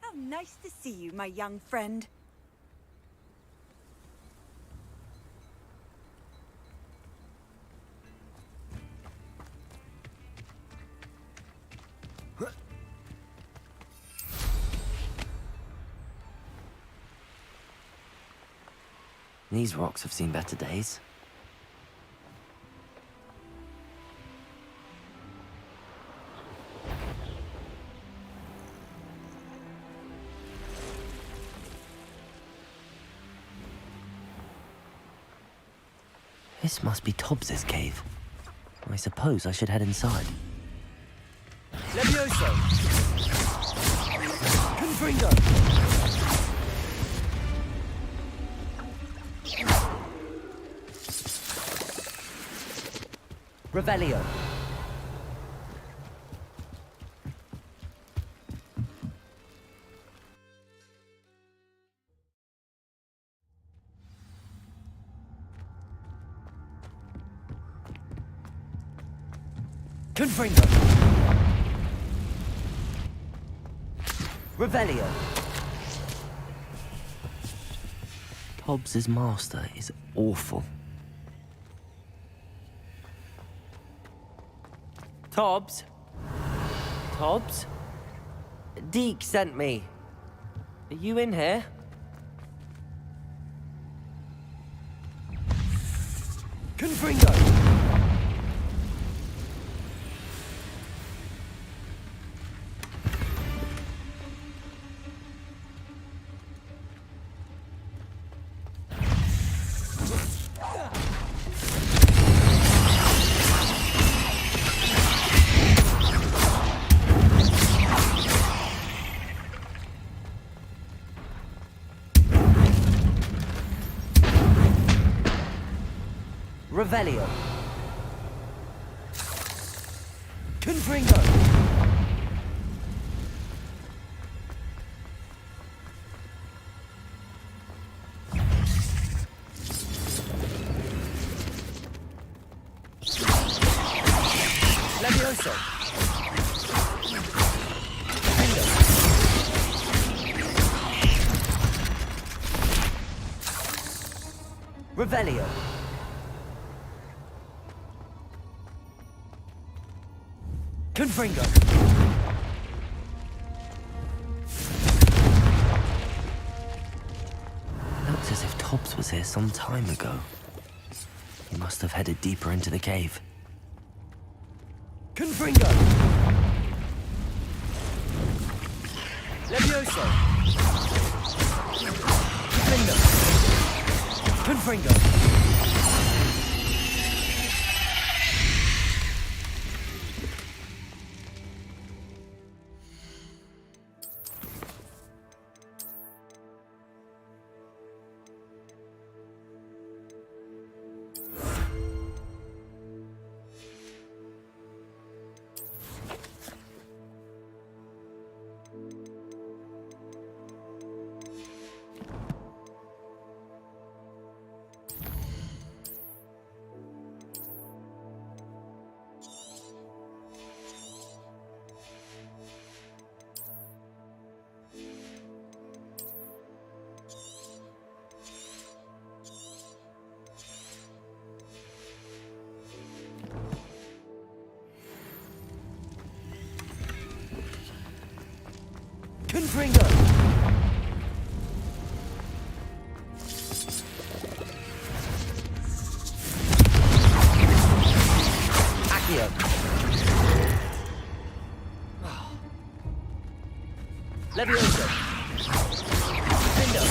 How nice to see you, my young friend. These rocks have seen better days. This must be Tobbs's cave. I suppose I should head inside. Levioso! Confringo! Revelio! Confringo! Revelio! Tobbs's master is awful. Tobbs? Tobbs? Deke sent me. Are you in here? Confringo! Revelio. Confringo. Levioso. Bingo. Revelio. Confringo. Looks as if Tobbs was here some time ago. He must have headed deeper into the cave. Confringo. Levioso. Bingo. Confringo. Confringo. Accio. Levioso. Bindo.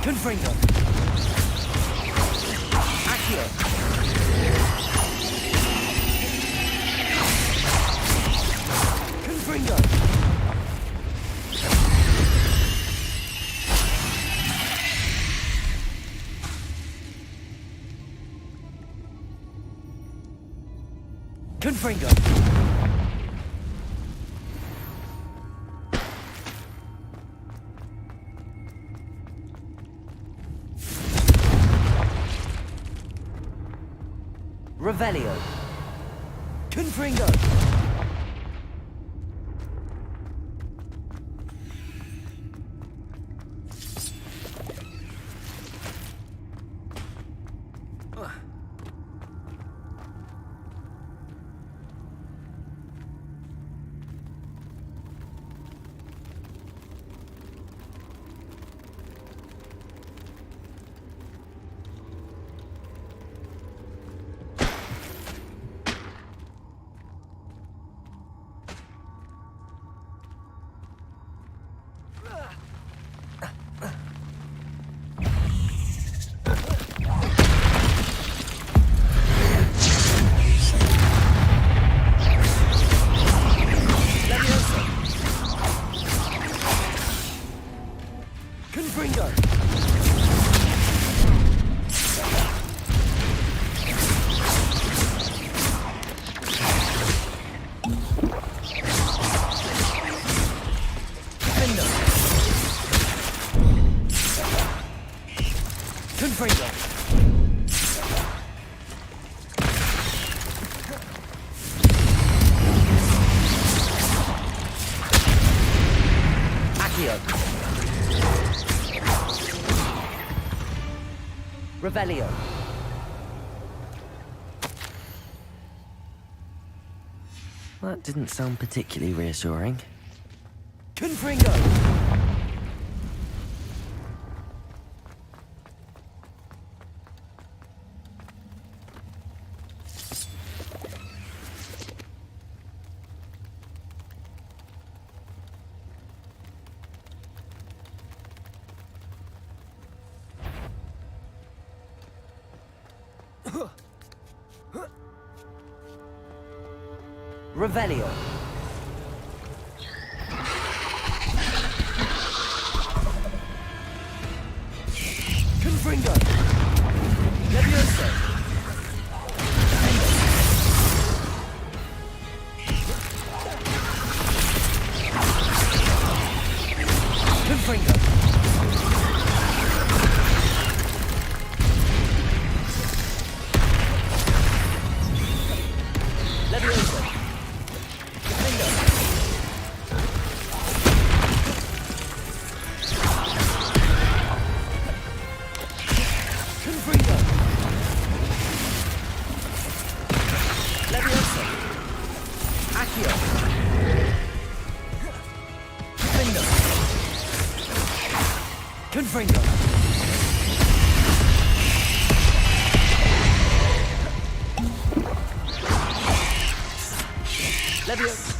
Confringo. Accio. Confringo. Confringo. Revelio. Confringo. Confringo. Defendo. Confringo. Accio. Revelio. That didn't sound particularly reassuring. Confringo. Revelio. Confringo. Levioso. Confringo. Levioso. Defendo. Confringo. Levioso. Accio. Defendo. Confringo. Levioso.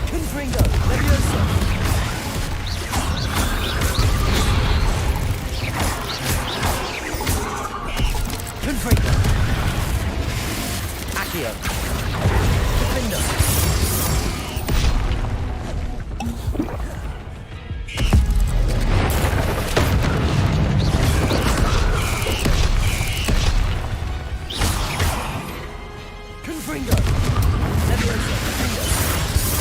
Confringo. Levioso. Confringo. Accio. Defendo. Confringo. Levioso. Defendo.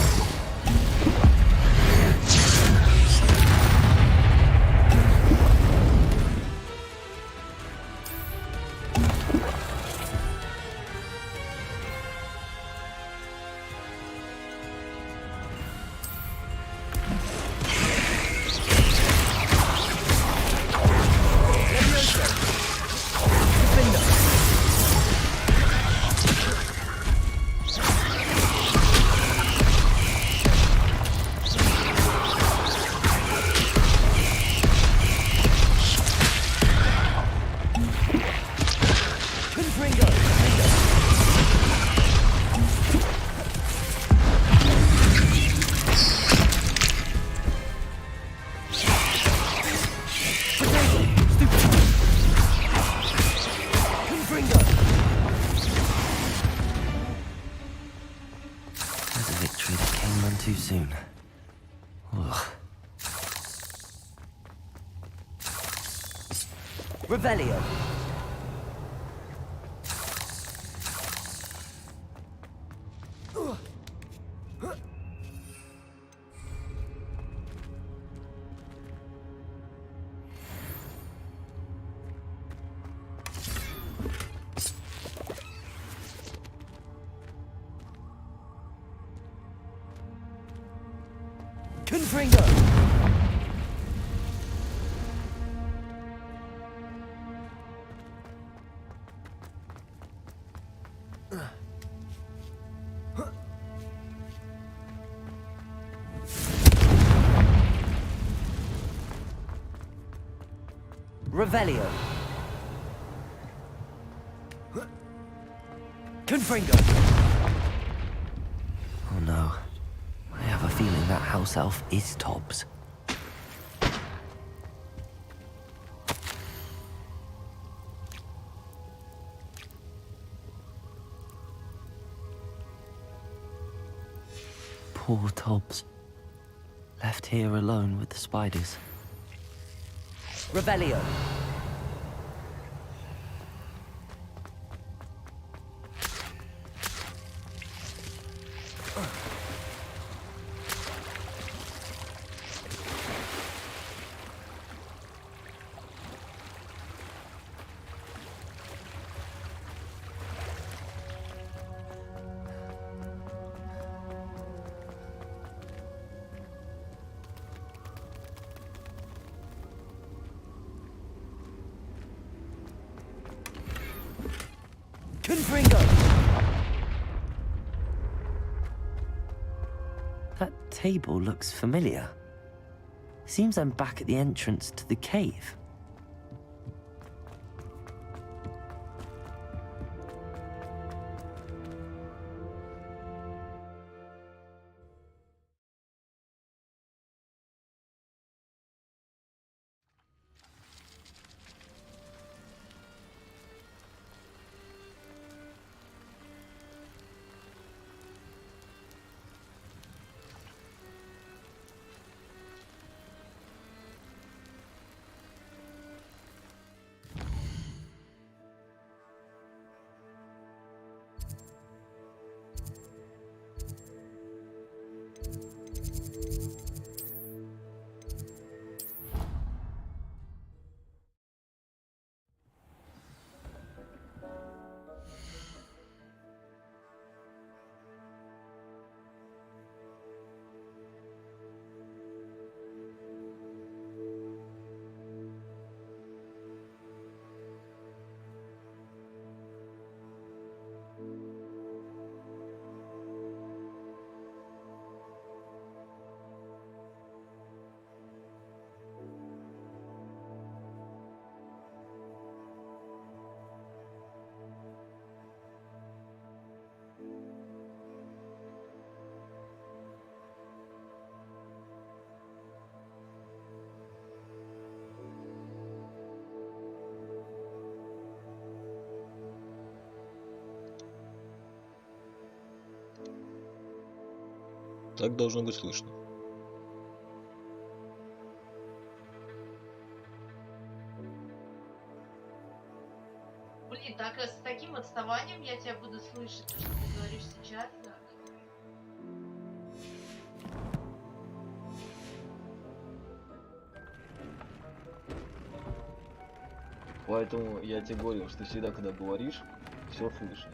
There's a victory that came none too soon. Ugh. Revelio. Confringo. Revelio. Confringo. Oh no. I have a feeling that house elf is Tobbs. Poor Tobbs. Left here alone with the spiders. Revelio. Confringo. That table looks familiar. Seems I'm back at the entrance to the cave. Так должно быть слышно. Блин, так с таким отставанием я тебя буду слышать, то, что ты говоришь сейчас, да? Поэтому я тебе говорил, что всегда, когда говоришь, все слышно.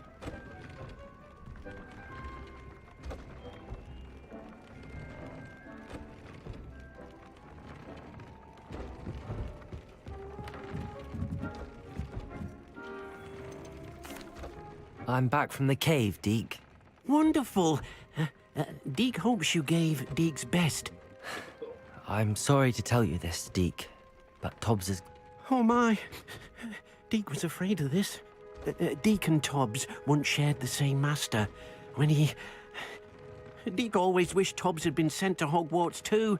I'm back from the cave, Deke. Wonderful. Deke hopes you gave Deke's best. I'm sorry to tell you this, Deke, but Tobbs is... Oh my. Deke was afraid of this. Deke and Tobbs once shared the same master. When he... Deke always wished Tobbs had been sent to Hogwarts too.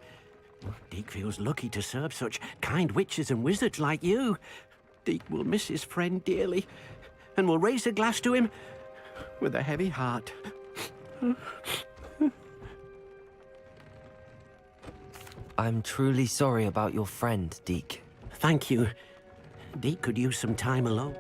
Deke feels lucky to serve such kind witches and wizards like you. Deke will miss his friend dearly, and will raise a glass to him with a heavy heart. I'm truly sorry about your friend, Deke. Thank you. Deke could use some time alone.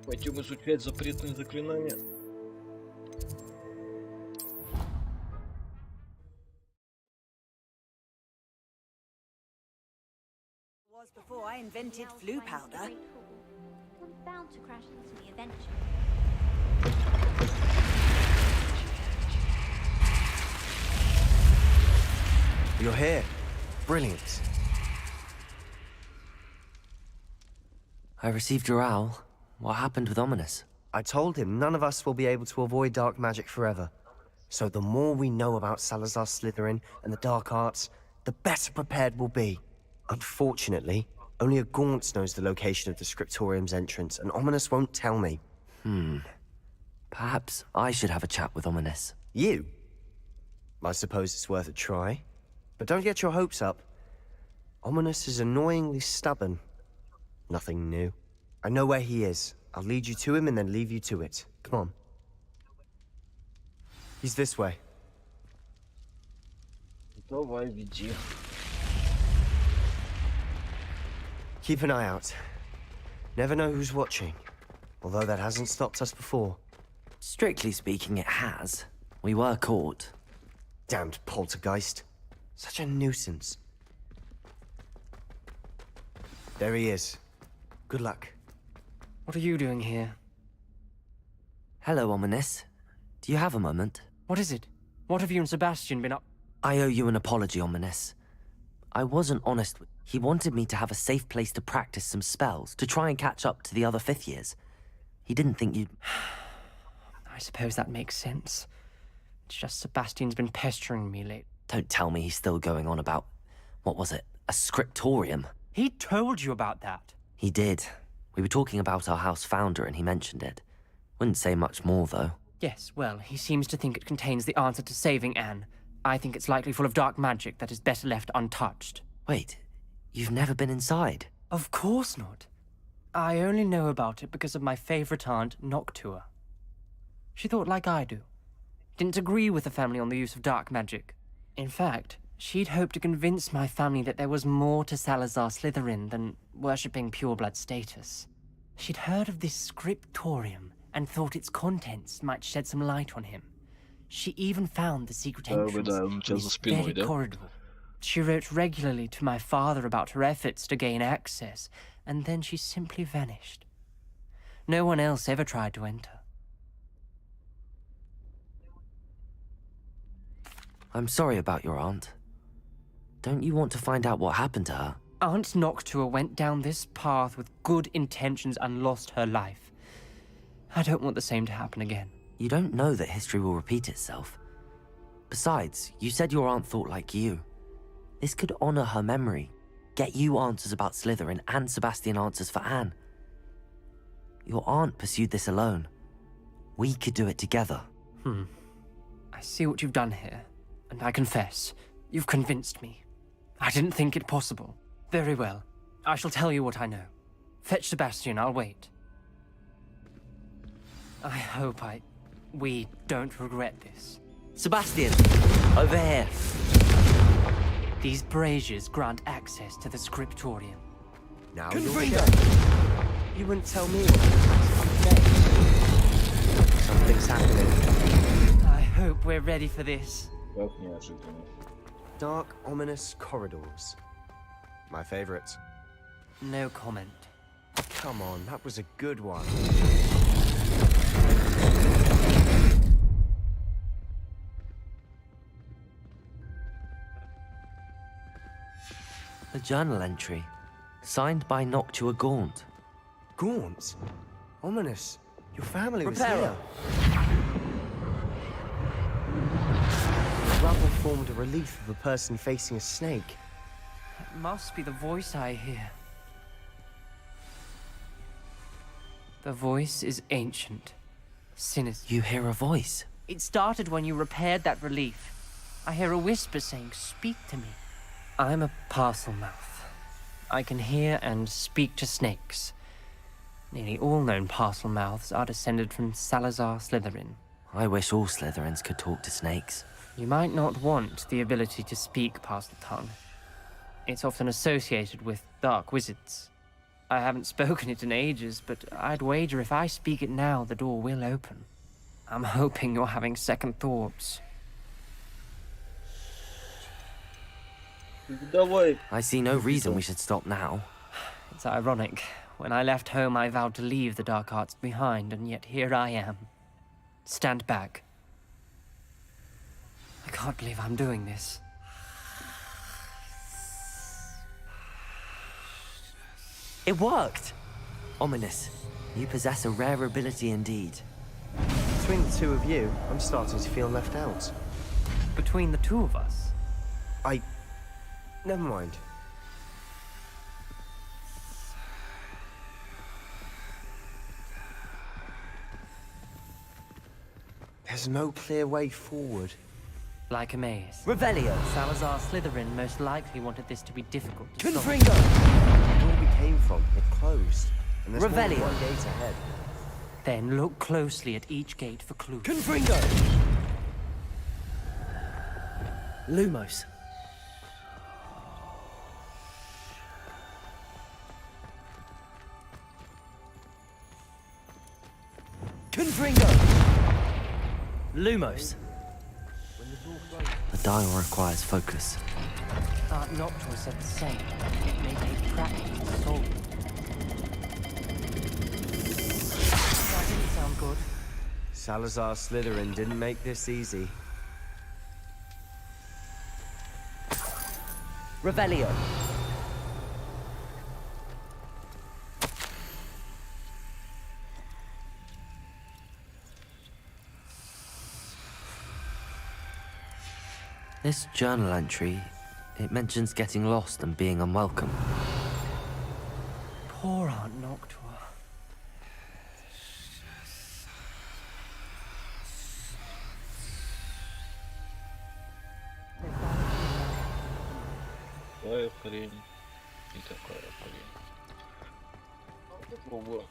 Пойдем изучать запретные заклинания. Was before I invented flu powder. I'm bound to crash into me eventually. You're here. Brilliant. I received your owl. What happened with Ominous? I told him none of us will be able to avoid dark magic forever. So the more we know about Salazar Slytherin and the dark arts, the better prepared we'll be. Unfortunately, only a Gaunt knows the location of the Scriptorium's entrance, and Ominous won't tell me. Perhaps I should have a chat with Ominous. You? I suppose it's worth a try. But don't get your hopes up. Ominous is annoyingly stubborn. Nothing new. I know where he is. I'll lead you to him and then leave you to it. Come on. He's this way. Давай, веди. Keep an eye out. Never know who's watching. Although that hasn't stopped us before. Strictly speaking, it has. We were caught. Damned poltergeist. Such a nuisance. There he is. Good luck. What are you doing here? Hello, Ominous. Do you have a moment? What is it? What have you and Sebastian been up? I owe you an apology, Ominous. I wasn't honest with... He wanted me to have a safe place to practice some spells, to try and catch up to the other fifth years. He didn't think you'd... I suppose that makes sense. It's just Sebastian's been pestering me lately. Don't tell me he's still going on about... What was it? A scriptorium? He told you about that. He did. We were talking about our house founder and he mentioned it. Wouldn't say much more, though. Yes, well, he seems to think it contains the answer to saving Anne. I think it's likely full of dark magic that is better left untouched. Wait, you've never been inside? Of course not. I only know about it because of my favorite aunt, Noctua. She thought like I do. Didn't agree with the family on the use of dark magic. In fact, she'd hoped to convince my family that there was more to Salazar Slytherin than worshipping pureblood status. She'd heard of this scriptorium and thought its contents might shed some light on him. She even found the secret entrance in this very corridor. She wrote regularly to my father about her efforts to gain access, and then she simply vanished. No one else ever tried to enter. I'm sorry about your aunt. Don't you want to find out what happened to her? Aunt Noctua went down this path with good intentions and lost her life. I don't want the same to happen again. You don't know that history will repeat itself. Besides, you said your aunt thought like you. This could honor her memory, get you answers about Slytherin and Sebastian answers for Anne. Your aunt pursued this alone. We could do it together. I see what you've done here, and I confess, you've convinced me. I didn't think it possible. Very well. I shall tell you what I know. Fetch Sebastian, I'll wait. I hope we don't regret this. Sebastian! Over here! These braziers grant access to the scriptorium. Now you wouldn't tell me what something's happening. I hope we're ready for this. Как неожиданно. Dark, ominous corridors. My favorite. No comment. Come on, that was a good one. A journal entry, signed by Noctua Gaunt. Gaunt? Ominous. Your family was Reparo. here. The rubble formed a relief of a person facing a snake. must be the voice I hear. The voice is ancient, sinister. You hear a voice. It started when you repaired that relief. I hear a whisper saying, "Speak to me." I'm a parcel mouth. I can hear and speak to snakes. Nearly all known parcel mouths are descended from Salazar Slytherin. I wish all Slytherins could talk to snakes. You might not want the ability to speak parcel tongue. It's often associated with dark wizards. I haven't spoken it in ages, but I'd wager if I speak it now, the door will open. I'm hoping you're having second thoughts. Давай. I see no reason we should stop now. It's ironic. When I left home, I vowed to leave the dark arts behind, and yet here I am. Stand back. I can't believe I'm doing this. It worked! Ominous. You possess a rare ability indeed. Between the two of you, I'm starting to feel left out. Between the two of us, Never mind. There's no clear way forward. like a maze. Revelio! Salazar Slytherin most likely wanted this to be difficult to solve. Confringo! The door we came from, it closed. And there's more than Revelio. one gate ahead. Then look closely at each gate for clues. Confringo! Lumos. Confringo! Lumos. The dial requires focus. Aunt Noctua said the same. It may take practice to solve it. That didn't sound good. Salazar Slytherin didn't make this easy. Revelio. This journal entry, it mentions getting lost and being unwelcome. Poor Aunt Noctua. Какая хрень. И такая хрень. Попробую.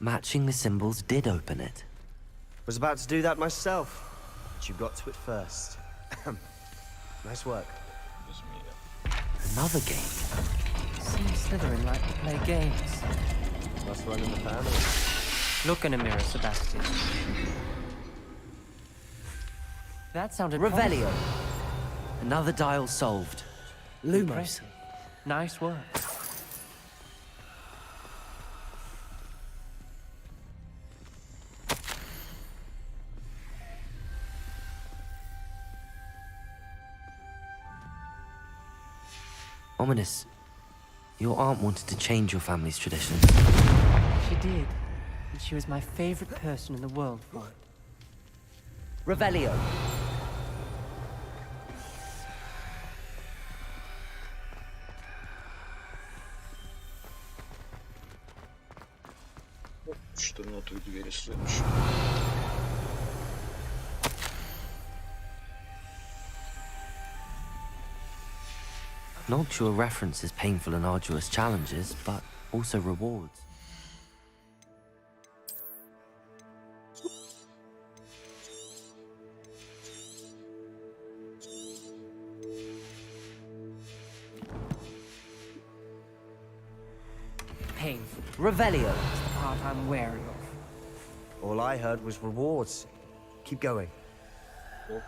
Matching the symbols did open it. Was about to do that myself, but you got to it first. Nice work. Без меня. Another gate. Seems Slytherin like to play games. Must run in the family. Look in a mirror, Sebastian. That sounded Revelio. Another dial solved. Lumos. Impressive. Nice work. Ominous. Your aunt wanted to change your family's traditions. She did. And she was my favorite person in the world for it. Revelio. Что на той двери следующей? Noctua references painful and arduous challenges, but also rewards. Painful. Revelio. That's the part I'm wary of. All I heard was rewards. Keep going. Ок.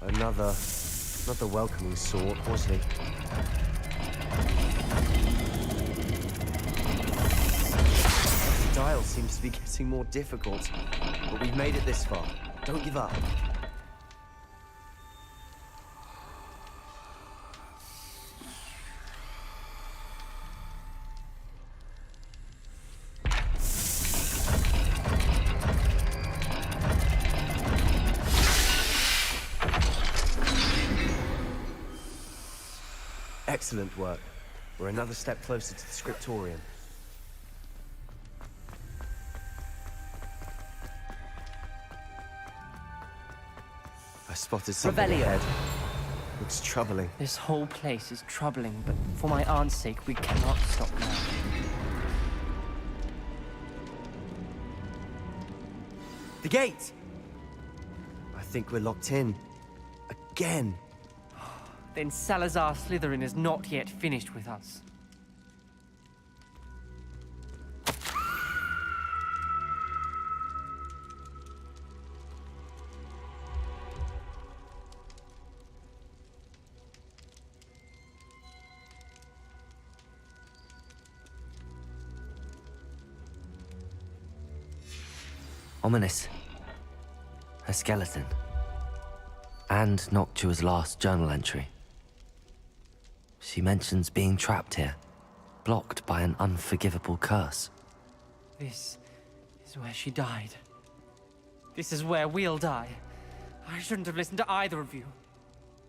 Another welcoming sort, was he? dial seems to be getting more difficult, but we've made it this far. Don't give up. Excellent work. We're another step closer to the scriptorium. I spotted something Revelio. ahead. Looks troubling. This whole place is troubling, but for my aunt's sake, we cannot stop now. The gate! I think we're locked in. Again. Then Salazar Slytherin is not yet finished with us. Ominous. A skeleton. And Noctua's last journal entry. She mentions being trapped here, blocked by an unforgivable curse. This is where she died. This is where we'll die. I shouldn't have listened to either of you.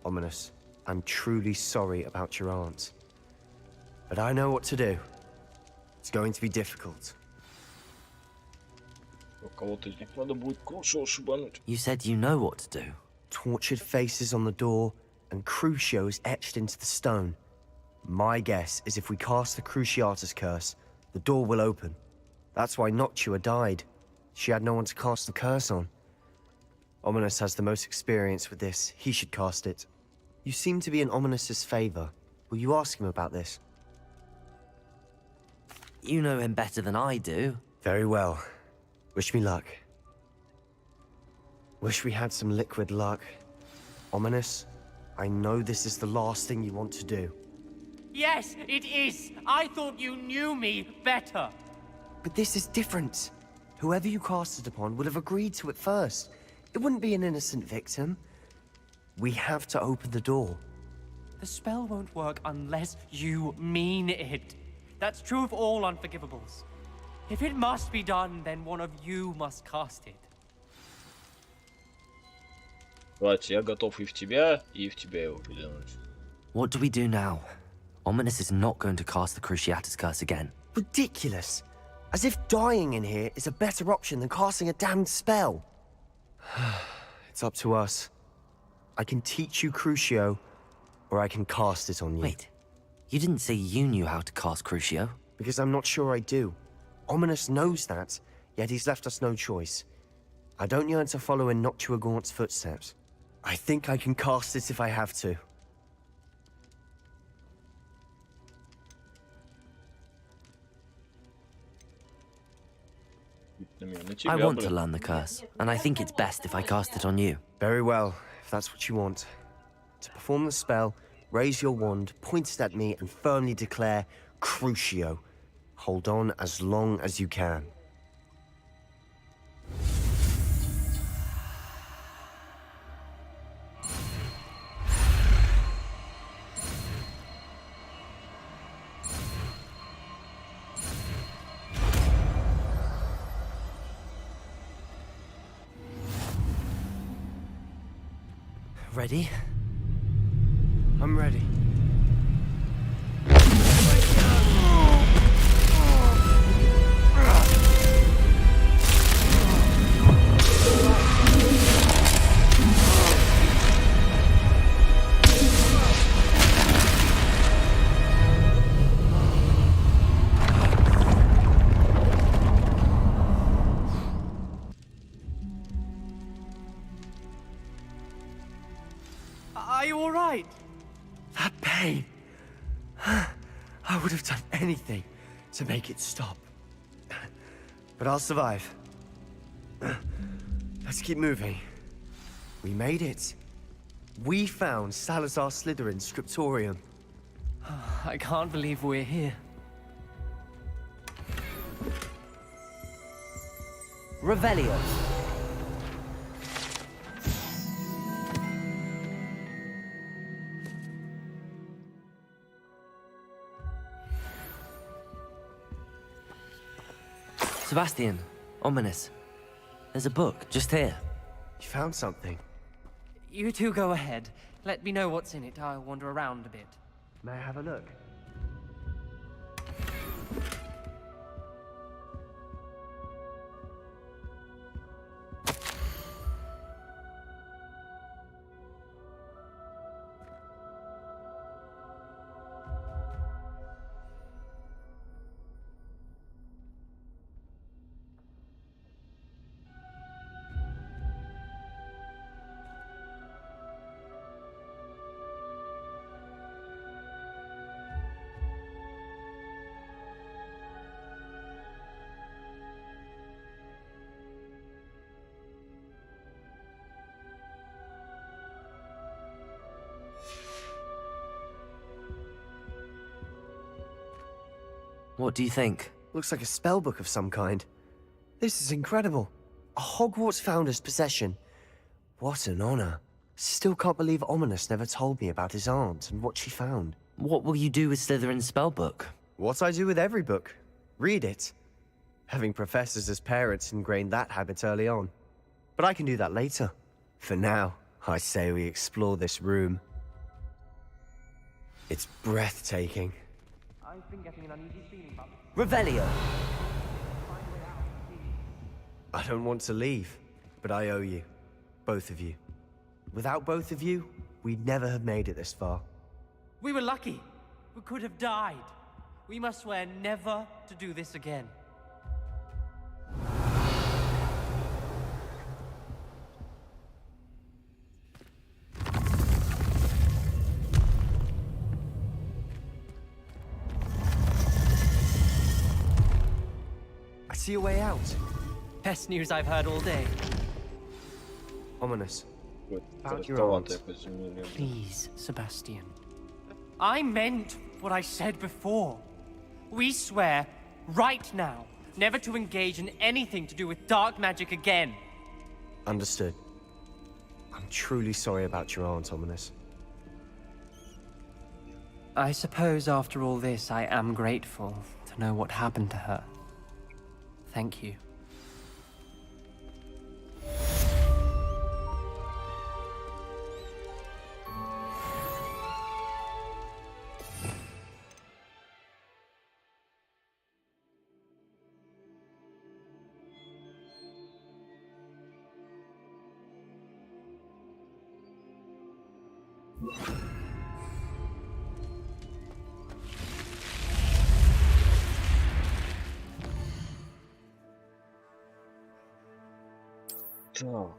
Ominous, I'm truly sorry about your aunt. But I know what to do. It's going to be difficult. Кого-то из них надо будет Крушо шибануть. You said you know what to do. Tortured faces on the door, and Crucios etched into the stone. My guess is if we cast the Cruciatus curse, the door will open. That's why Noctua died. She had no one to cast the curse on. Ominous has the most experience with this. He should cast it. You seem to be in Ominous's favor. Will you ask him about this? You know him better than I do. Very well. Wish me luck. Wish we had some liquid luck. Ominous, I know this is the last thing you want to do. Yes, it is! I thought you knew me better! But this is different. Whoever you cast it upon would have agreed to it first. It wouldn't be an innocent victim. We have to open the door. The spell won't work unless you mean it. That's true of all unforgivables. If it must be done, then one of you must cast it. Давайте, я готов и в тебя его пеленуть. What do we do now? Ominous is not going to cast the Cruciatus curse again. Ridiculous. As if dying in here is a better option than casting a damned spell. It's up to us. I can teach you Crucio, or I can cast it on you. Wait, you didn't say you knew how to cast Crucio? Because I'm not sure I do. Ominous knows that, yet he's left us no choice. I don't yearn to follow in Noctua Gaunt's footsteps. I think I can cast it if I have to. На тебя, I want to блин. learn the curse, and I think it's best if I cast it on you. Very well, if that's what you want. To perform the spell, raise your wand, point it at me, and firmly declare Crucio. Hold on as long as you can. Ready? I'm ready. Are you all right? That pain. I would have done anything to make it stop. But I'll survive. Let's keep moving. We made it. We found Salazar Slytherin's scriptorium. I can't believe we're here. Revelio. Sebastian, ominous. There's a book just here. You found something. You two go ahead. Let me know what's in it. I'll wander around a bit. May I have a look? What do you think? Looks like a spell book of some kind. This is incredible. A Hogwarts founder's possession. What an honor. Still can't believe Ominous never told me about his aunt and what she found. What will you do with Slytherin's spellbook? What I do with every book. Read it. Having professors as parents ingrained that habit early on. But I can do that later. For now, I say we explore this room. It's breathtaking. I've been getting an uneasy feeling about this. Revelio. I don't want to leave, but I owe you. Both of you. Without both of you, we'd never have made it this far. We were lucky. We could have died. We must swear never to do this again. I see a way out. Best news I've heard all day. Ominous. About your Талант aunt. якось змінив. Please, Sebastian. I meant what I said before. We swear, right now, never to engage in anything to do with dark magic again. Understood. I'm truly sorry about your aunt, Ominous. I suppose after all this, I am grateful to know what happened to her. Thank you. Так.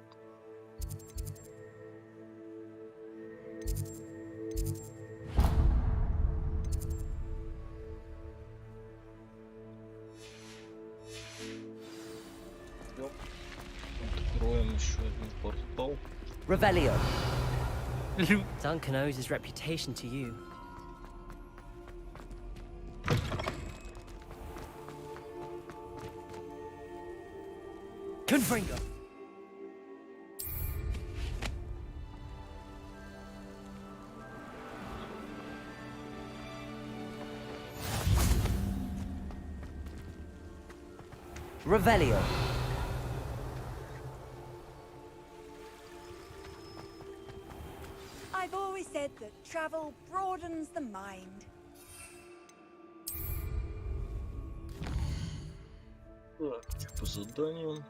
Откроем еще один портал. Revelio. Duncan owes his reputation to you. Confringo. Revelio. I've always said that travel broadens the mind. Так, что по заданиям?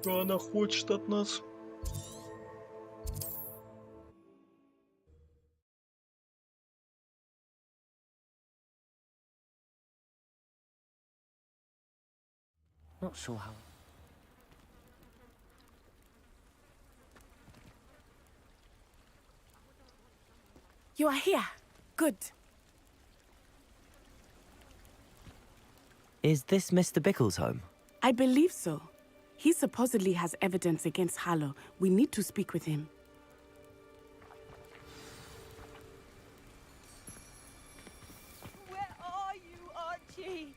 Что она хочет от нас? Not sure how. You are here. Good. Is this Mr. Bickle's home? I believe so. He supposedly has evidence against Harlow. We need to speak with him. Where are you, Archie?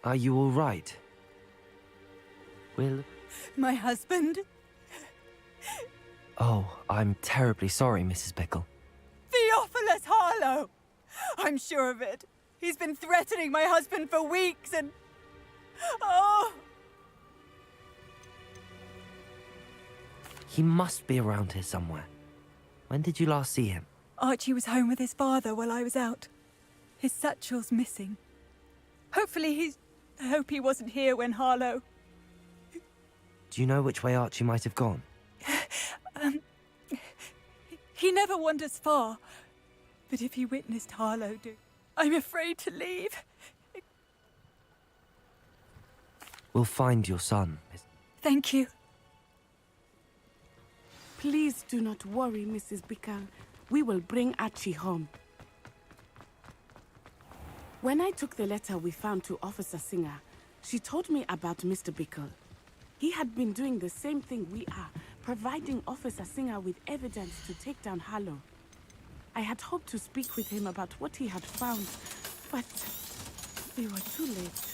Are you all right? Will? My husband? Oh, I'm terribly sorry, Mrs. Bickle. Theophilus Harlow! I'm sure of it. He's been threatening my husband for weeks and... Oh! He must be around here somewhere. When did you last see him? Archie was home with his father while I was out. His satchel's missing. I hope he wasn't here when Harlow... Do you know which way Archie might have gone? He never wanders far. But if he witnessed Harlow do... I'm afraid to leave. We'll find your son. Thank you. Please do not worry, Mrs. Bickle. We will bring Archie home. When I took the letter we found to Officer Singer, she told me about Mr. Bickle. He had been doing the same thing we are, providing Officer Singer with evidence to take down Harlow. I had hoped to speak with him about what he had found, but we were too late.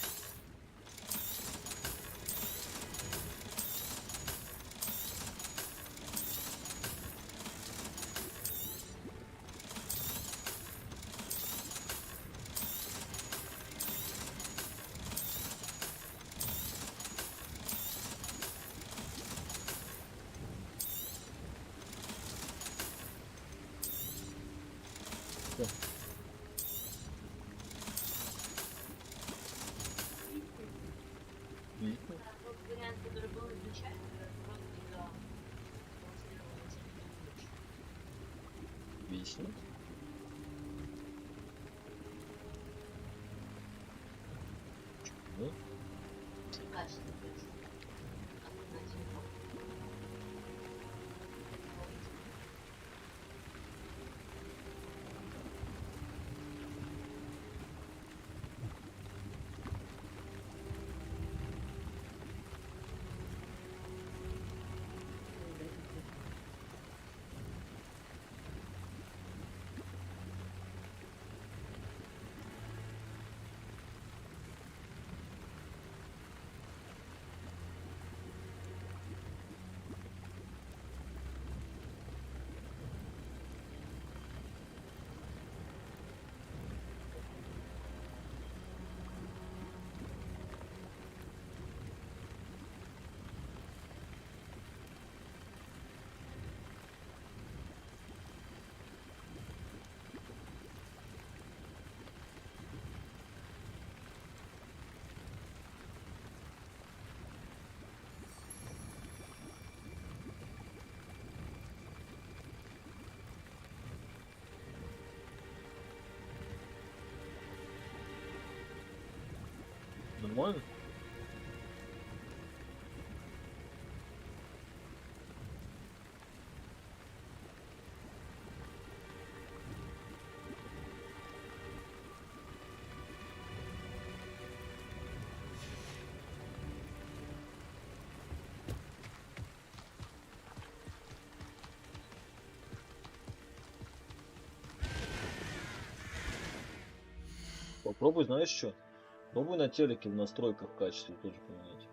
Видно? Тот вариант, который был изначально, просто да, демонстрировался. Виснет. Ну, Качество, то есть. Альтернатива. нормально? Попробуй, знаешь что? Попробуй на телеке в настройках качество тоже поменять.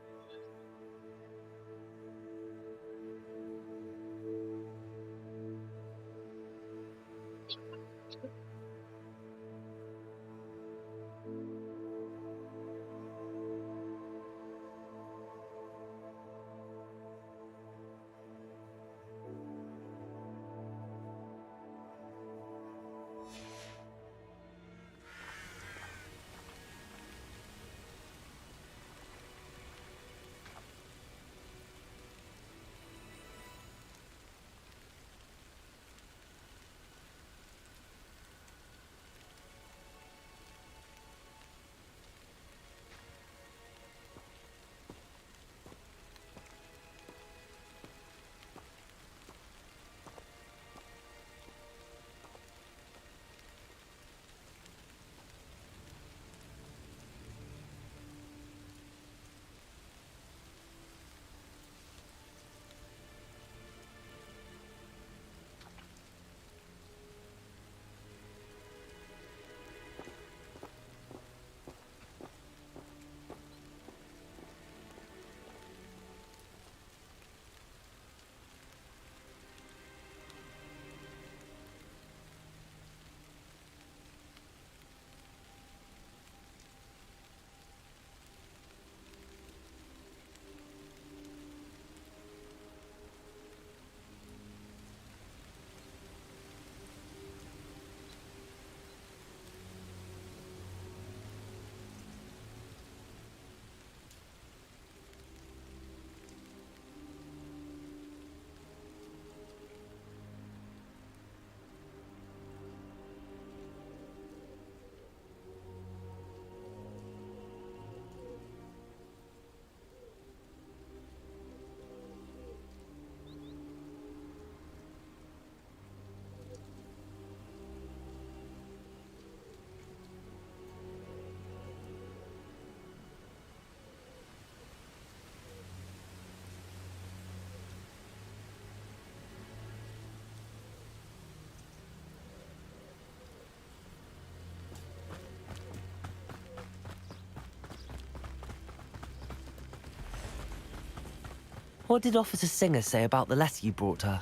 What did Officer Singer say about the letter you brought her?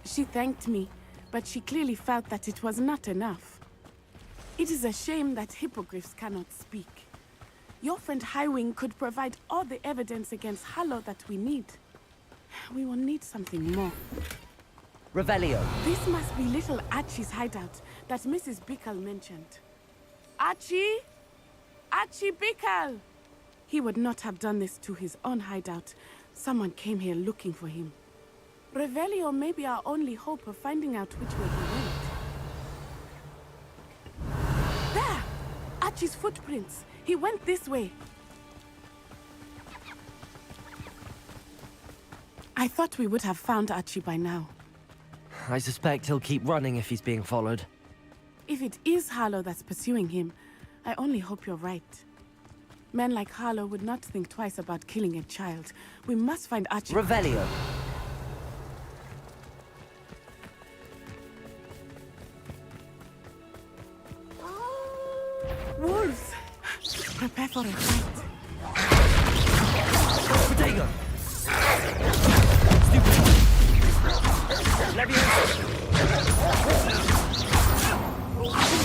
She thanked me, but she clearly felt that it was not enough. It is a shame that hippogriffs cannot speak. Your friend Highwing could provide all the evidence against Harlow that we need. We will need something more. Revelio. This must be little Archie's hideout that Mrs. Bickle mentioned. Archie? Archie Bickle! He would not have done this to his own hideout. Someone came here looking for him. Revelio may be our only hope of finding out which way he went. There! Archie's footprints. He went this way. I thought we would have found Archie by now. I suspect he'll keep running if he's being followed. If it is Harlow that's pursuing him, I only hope you're right. Men like Harlow would not think twice about killing a child. We must find Archie. Revelio. Wolves! Prepare for a fight. Protego.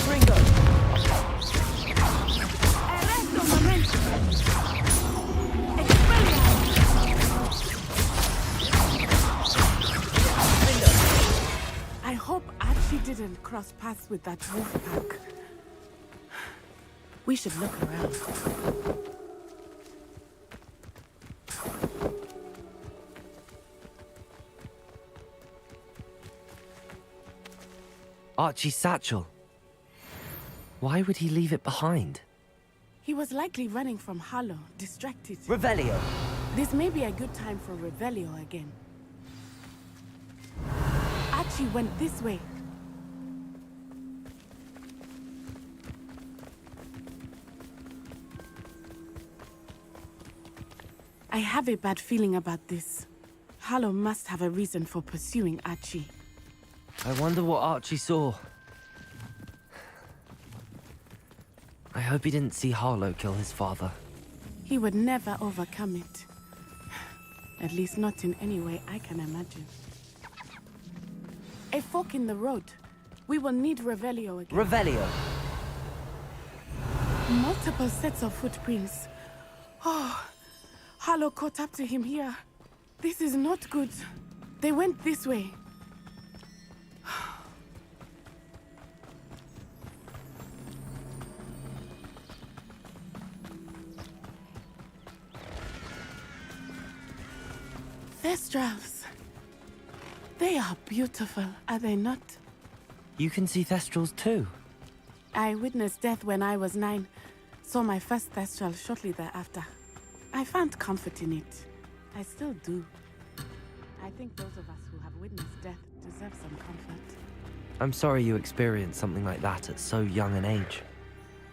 Ringo. Arresto momento. Expelliarmus. I hope Archie didn't cross paths with that wolf pack. We should look around. Archie's satchel. Why would he leave it behind? He was likely running from Harlow, distracted. Revelio. This may be a good time for Revelio again. Archie went this way. I have a bad feeling about this. Harlow must have a reason for pursuing Archie. I wonder what Archie saw. I hope he didn't see Harlow kill his father. He would never overcome it. At least not in any way I can imagine. A fork in the road. We will need Revelio again. Revelio. Multiple sets of footprints. Oh, Harlow caught up to him here. This is not good. They went this way. Thestrals. They are beautiful, are they not? You can see Thestrals too. I witnessed death when I was 9. Saw my first Thestral shortly thereafter. I found comfort in it. I still do. I think those of us who have witnessed death deserve some comfort. I'm sorry you experienced something like that at so young an age.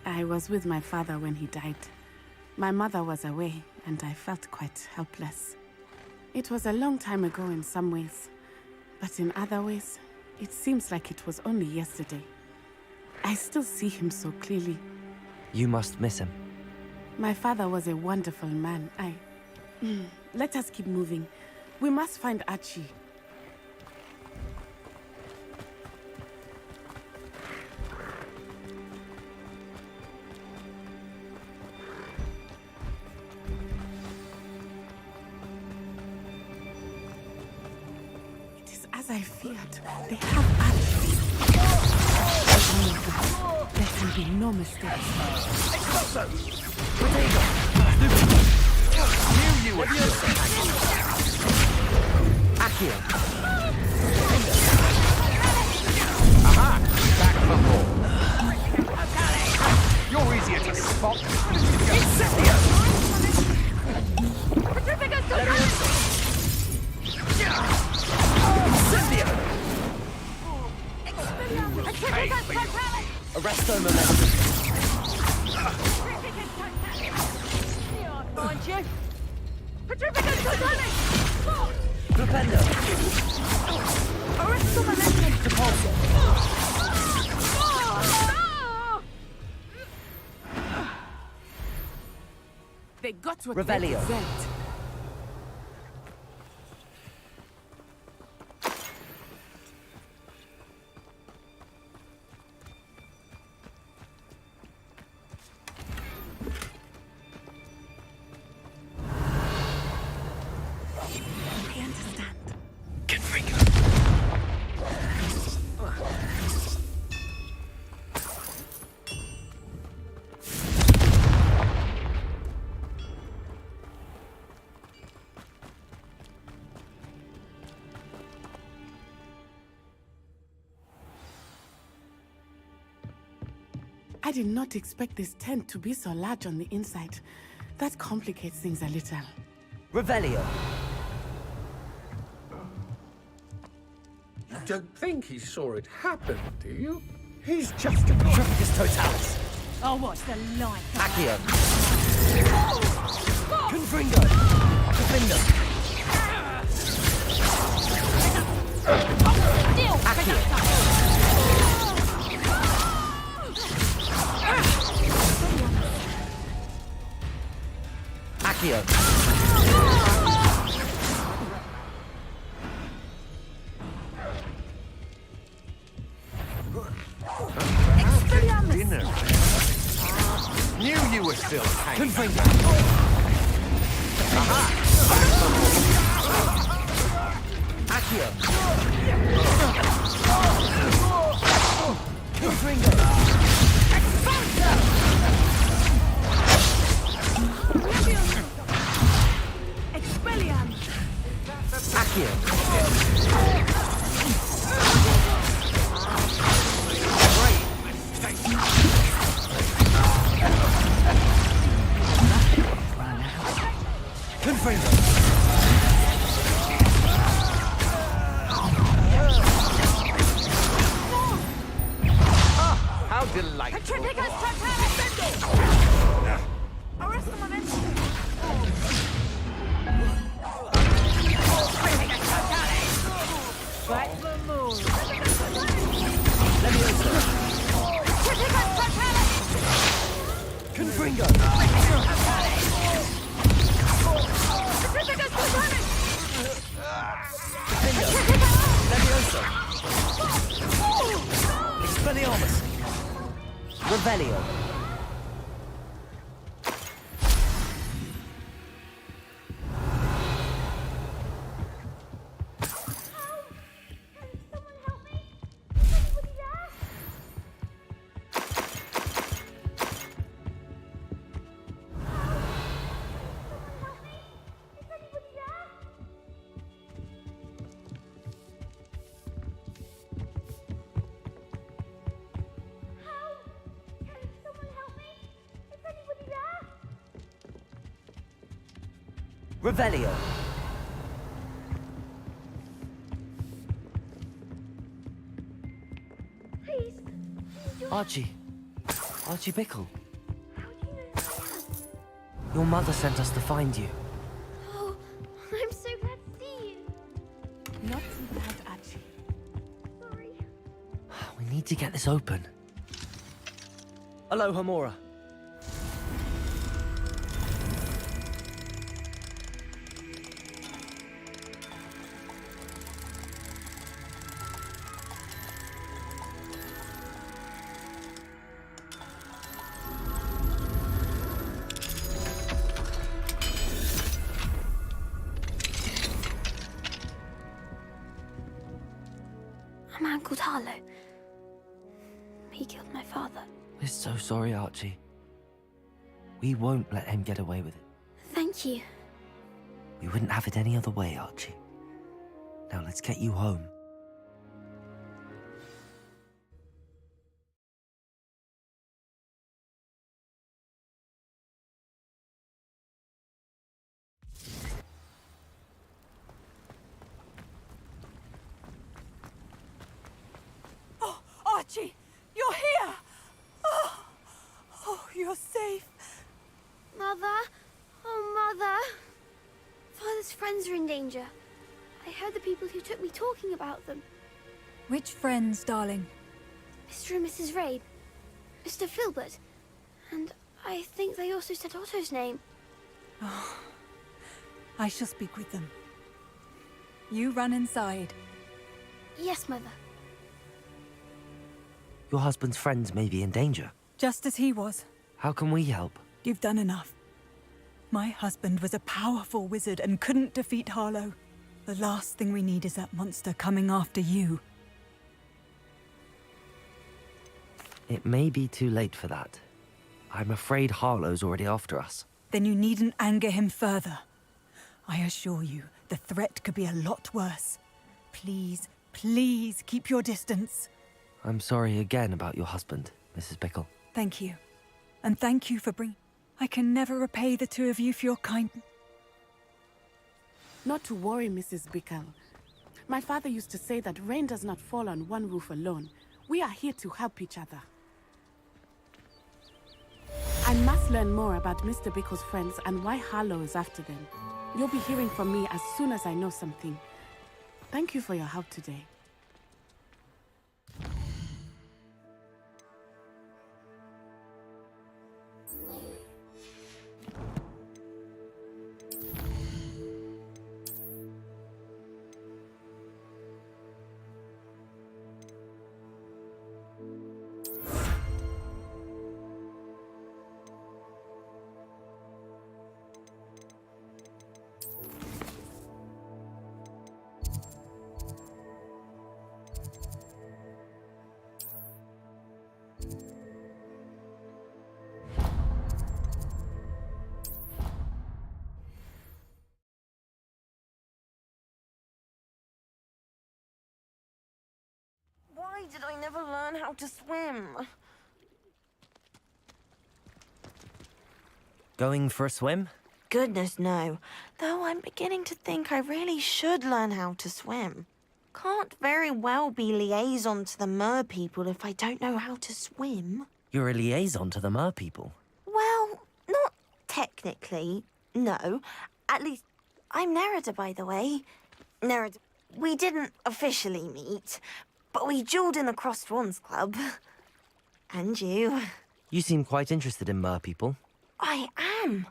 I was with my father when he died. My mother was away, and I felt quite helpless. It was a long time ago in some ways, but in other ways, it seems like it was only yesterday. I still see him so clearly. You must miss him. My father was a wonderful man. Let us keep moving. We must find Archie. It is as I feared. They have Archie. There can be no mistakes. Accio. Aha! Back to the hall. You're easier to spot. Incendio! Arresto momentum. Aren't you? Flipendo. Arresto momentum. Depulso. They got what Revelio. they deserved. I did not expect this tent to be so large on the inside. That complicates things a little. Revelio. You don't think he saw it happen, do you? He's just a... Triplicus Totalis. I'll watch the light. Accio. Confringo. Defender. Accio. Accio. Dinner. Knew you were still hanging. Confringo. Accio. Confringo. Expelliarmus! Accio. Confringo. How delightful. Confringo. Levioso. Expelliarmus. Revelio. Revelio. Please. Archie. Archie Bickle. Your mother sent us to find you. Oh, I'm so glad to see you. Not too bad, Archie. Sorry. We need to get this open. Aloha Mora. A man called Harlow. He killed my father. We're so sorry, Archie. We won't let him get away with it. Thank you. We wouldn't have it any other way, Archie. Now let's get you home. Oh, Archie, you're here! Oh, you're safe. Mother? Oh, Mother. Father's friends are in danger. I heard the people who took me talking about them. Which friends, darling? Mr. and Mrs. Rabe. Mr. Filbert. And I think they also said Otto's name. Oh, I shall speak with them. You run inside. Yes, Mother. Your husband's friends may be in danger. Just as he was. How can we help? You've done enough. My husband was a powerful wizard and couldn't defeat Harlow. The last thing we need is that monster coming after you. It may be too late for that. I'm afraid Harlow's already after us. Then you needn't anger him further. I assure you, the threat could be a lot worse. Please, please keep your distance. I'm sorry again about your husband, Mrs. Bickle. Thank you. And thank you for bringing... I can never repay the two of you for your kindness. Not to worry, Mrs. Bickle. My father used to say that rain does not fall on one roof alone. We are here to help each other. I must learn more about Mr. Bickle's friends and why Harlow is after them. You'll be hearing from me as soon as I know something. Thank you for your help today. Why did I never learn how to swim? Going for a swim? Goodness, no. Though I'm beginning to think I really should learn how to swim. Can't very well be liaison to the mer people if I don't know how to swim. You're a liaison to the mer people. Well, not technically, no. At least, I'm Nerida, by the way. Nerida, we didn't officially meet, but we duelled in the Crossed Swans Club. And you. You seem quite interested in mer people. I am.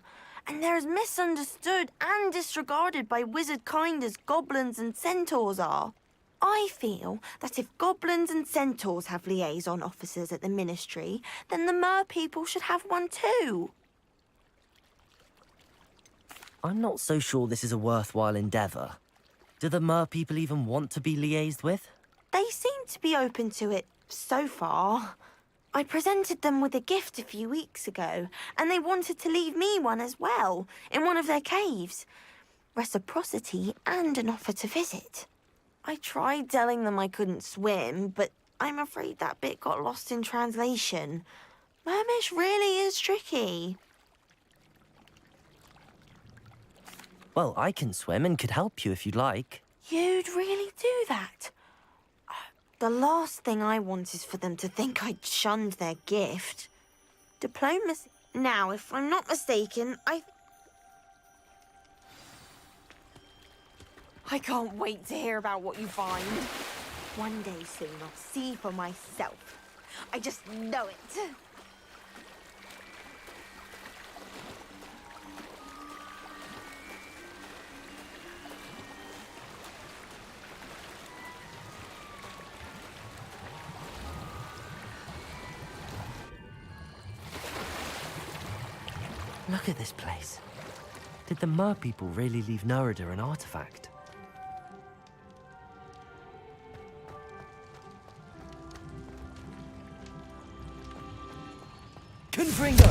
And they're as misunderstood and disregarded by wizard kind as goblins and centaurs are. I feel that if goblins and centaurs have liaison officers at the Ministry, then the mer people should have one too. I'm not so sure this is a worthwhile endeavour. Do the mer people even want to be liaised with? They seem to be open to it so far. I presented them with a gift a few weeks ago, and they wanted to leave me one as well, in one of their caves. Reciprocity and an offer to visit. I tried telling them I couldn't swim, but I'm afraid that bit got lost in translation. Mermish really is tricky. Well, I can swim and could help you if you'd like. You'd really do that? The last thing I want is for them to think I'd shunned their gift. Diplomacy... Now, if I'm not mistaken, I can't wait to hear about what you find. One day soon, I'll see for myself. I just know it. Look at this place. Did the mer people really leave Nerida an artifact? Confringo!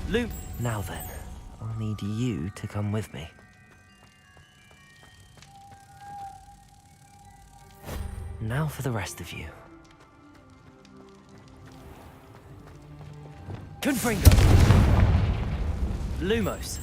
Luke! Now then, I'll need you to come with me. Now for the rest of you. Confringo! Lumos!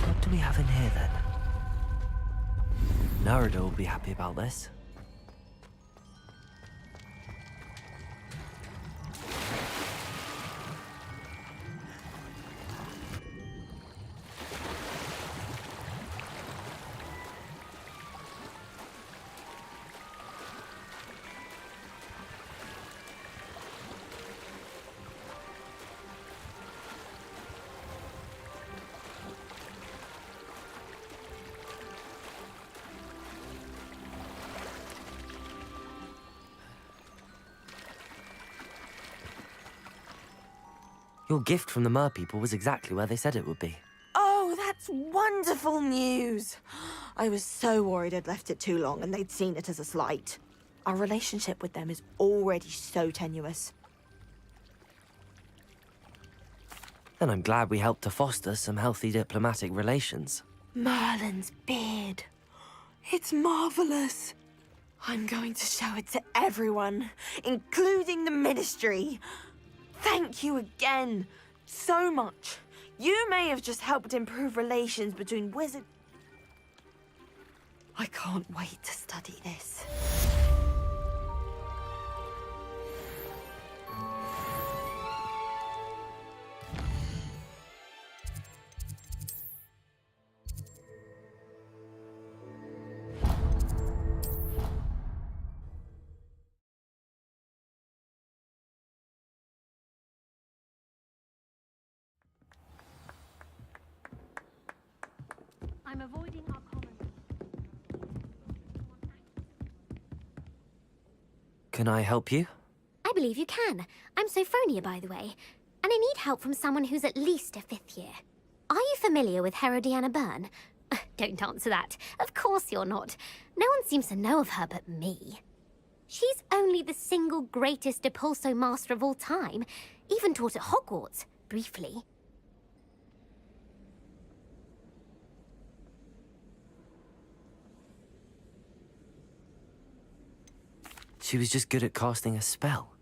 What do we have in here then? Nerida will be happy about this. Your gift from the mer people was exactly where they said it would be. Oh, That's wonderful news. I was so worried I'd left it too long and they'd seen it as a slight. Our relationship with them is already so tenuous. Then I'm glad we helped to foster some healthy diplomatic relations. Merlin's beard. It's marvelous. I'm going to show it to everyone, including the Ministry. Thank you again, so much. You may have just helped improve relations between wizards. I can't wait to study this. I'm avoiding our common. Can I help you? I believe you can. I'm Sophronia, by the way. And I need help from someone who's at least a 5th year. Are you familiar with Herodiana Byrne? Don't answer that. Of course you're not. No one seems to know of her but me. She's only the single greatest Depulso master of all time. Even taught at Hogwarts, briefly. She was just good at casting a spell.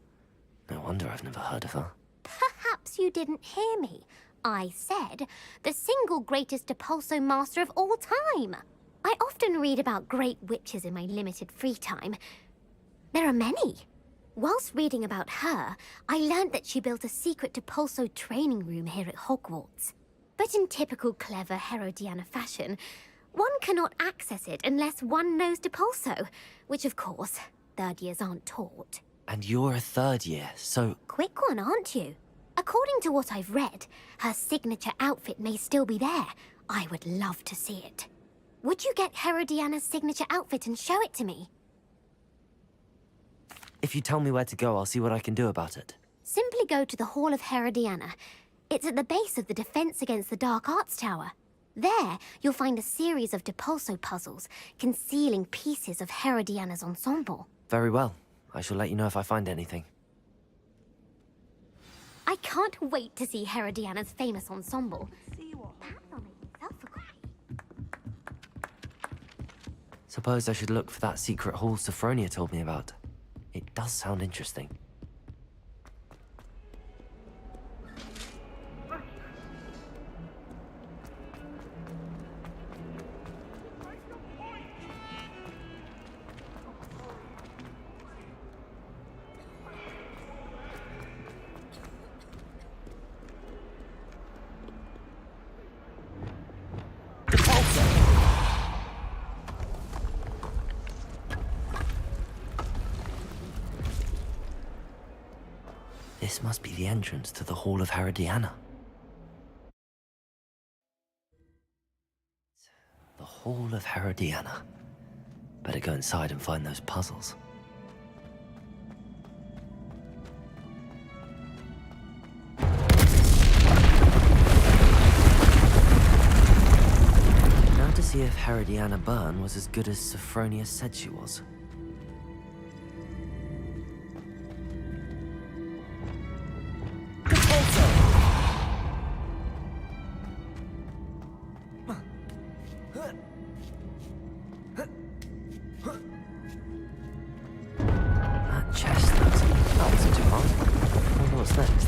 No wonder I've never heard of her. Perhaps you didn't hear me. I said the single greatest Depulso master of all time. I often read about great witches in my limited free time. There are many. Whilst reading about her, I learned that she built a secret Depulso training room here at Hogwarts. But in typical clever Herodiana fashion, one cannot access it unless one knows Depulso, which of course, 3rd years aren't taught. And you're a 3rd year, so... Quick one, aren't you? According to what I've read, her signature outfit may still be there. I would love to see it. Would you get Herodiana's signature outfit and show it to me? If you tell me where to go, I'll see what I can do about it. Simply go to the Hall of Herodiana. It's at the base of the Defense Against the Dark Arts Tower. There, you'll find a series of Depulso puzzles concealing pieces of Herodiana's ensemble. Very well. I shall let you know if I find anything. I can't wait to see Herodiana's famous ensemble. Perhaps I'll make myself a copy. Suppose I should look for that secret hall Sophronia told me about. It does sound interesting. This must be the entrance to the Hall of Herodiana. The Hall of Herodiana. Better go inside and find those puzzles. Now to see if Herodiana Byrne was as good as Sophronia said she was. That chest looks... That wasn't too hard. I wonder what's next.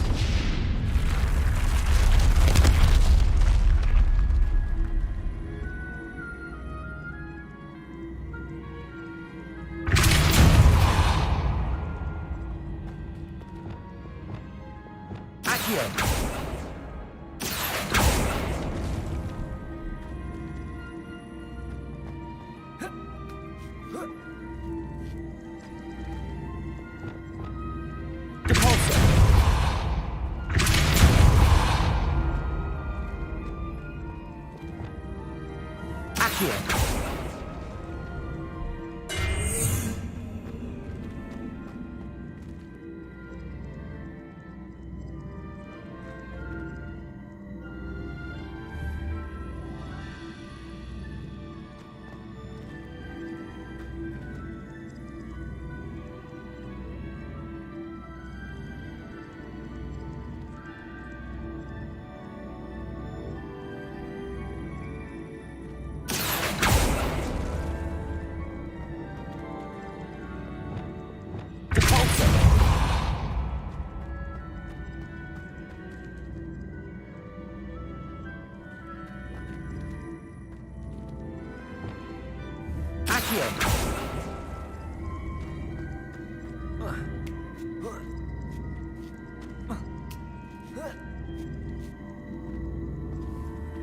Accio!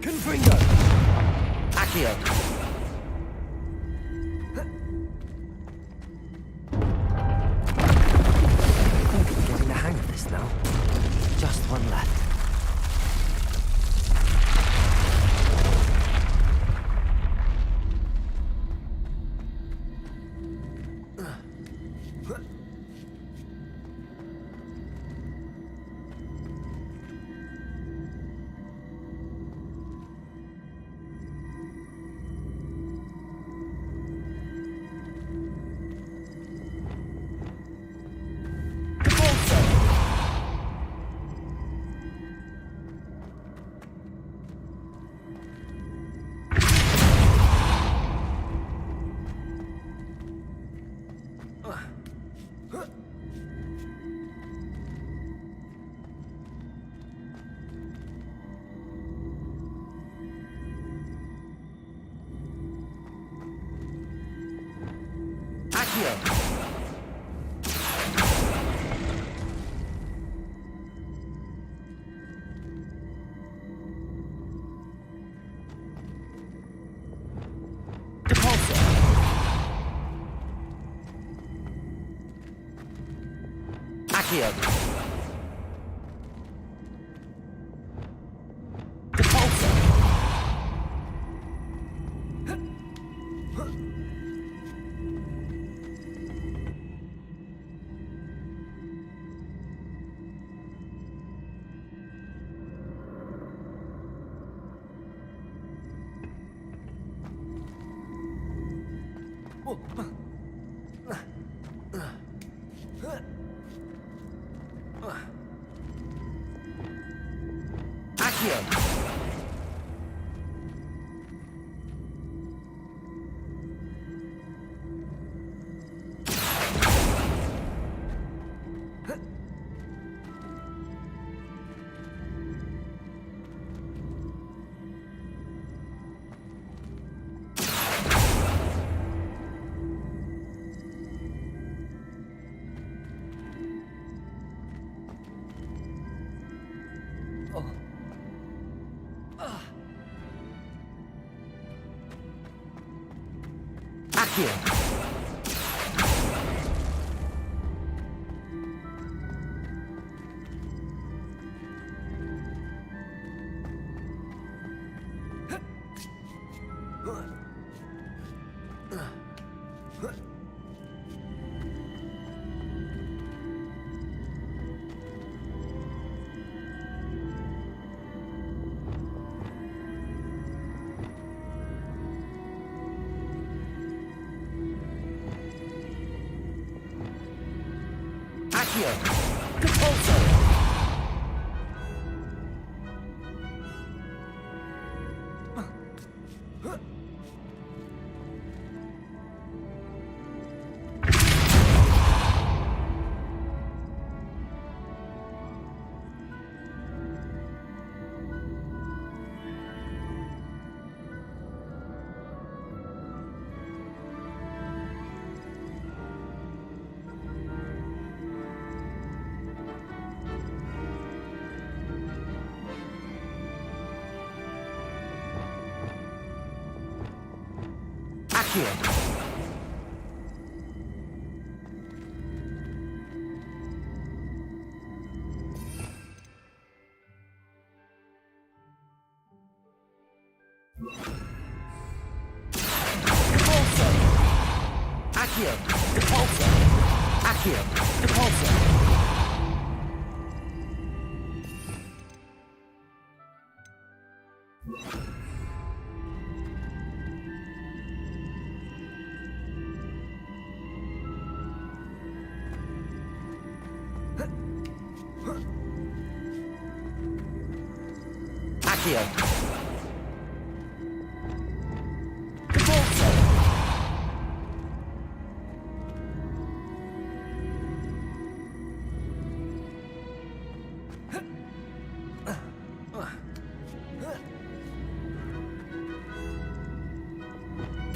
Confringo! Accio! Getting the hang of this now. Just one left. Accio! Accio! Accio! Depulso! Accio! Depulso! Accio! Depulso!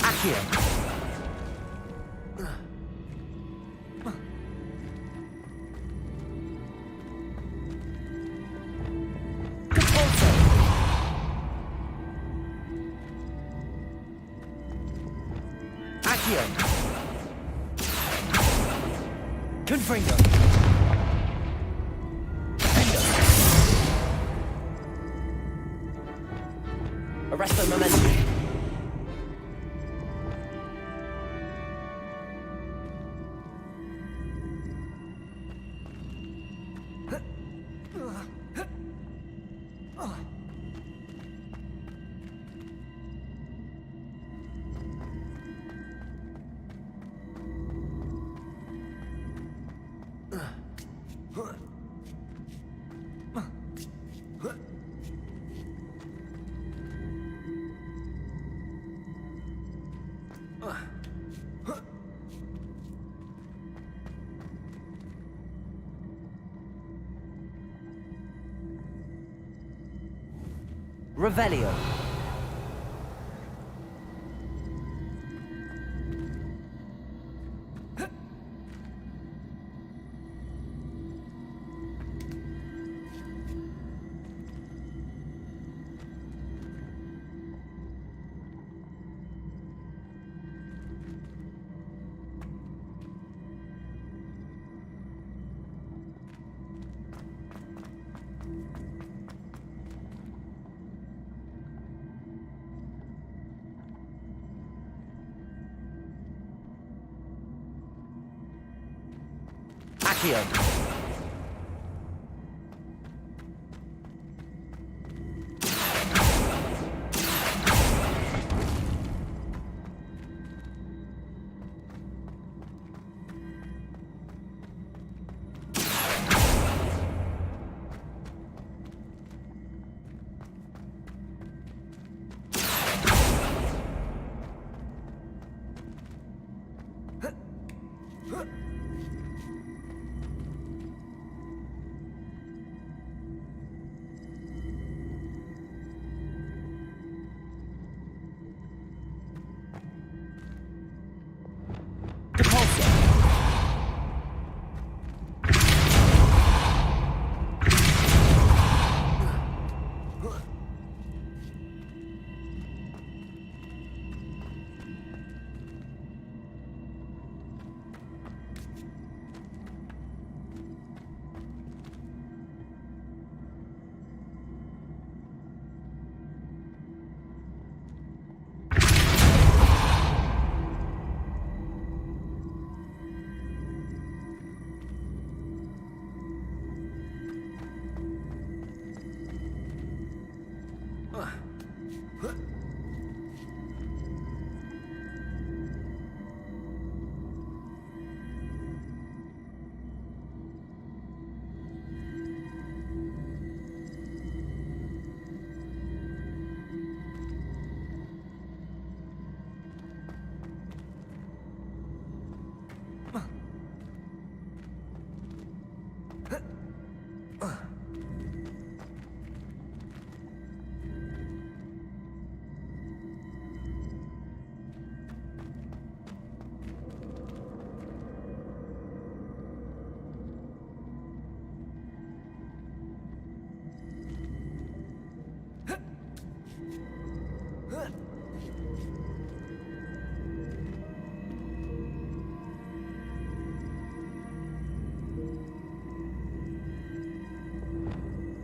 Accio! Accio. Confringo. Endo. Arresto momentum. Revelio. Accio.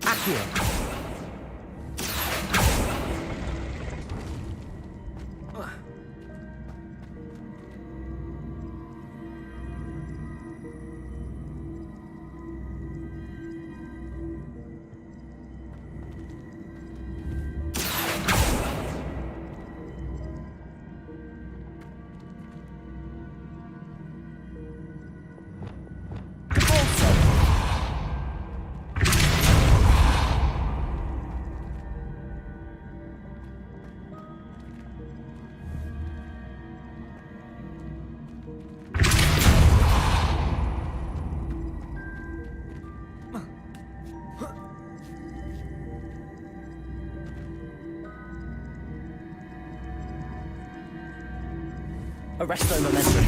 Accio. Arresto momentum.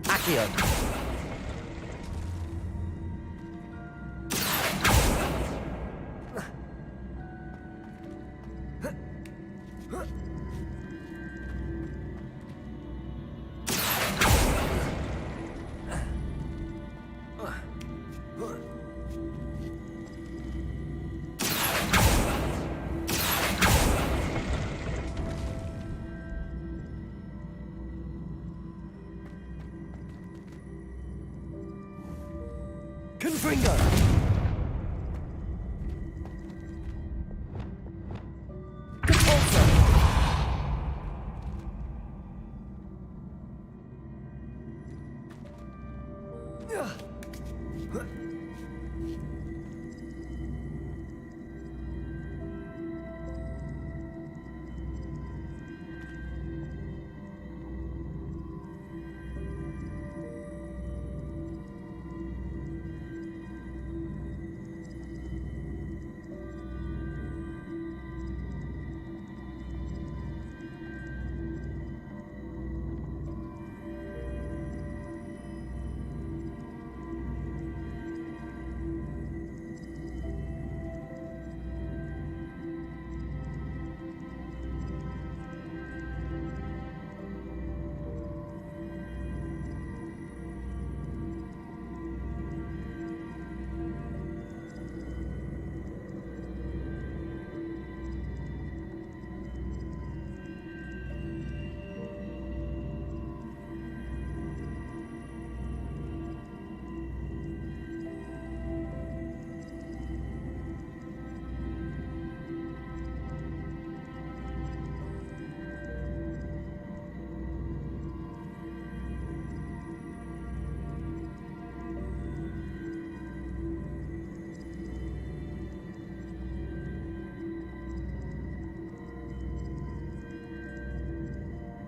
Accio. Gringo!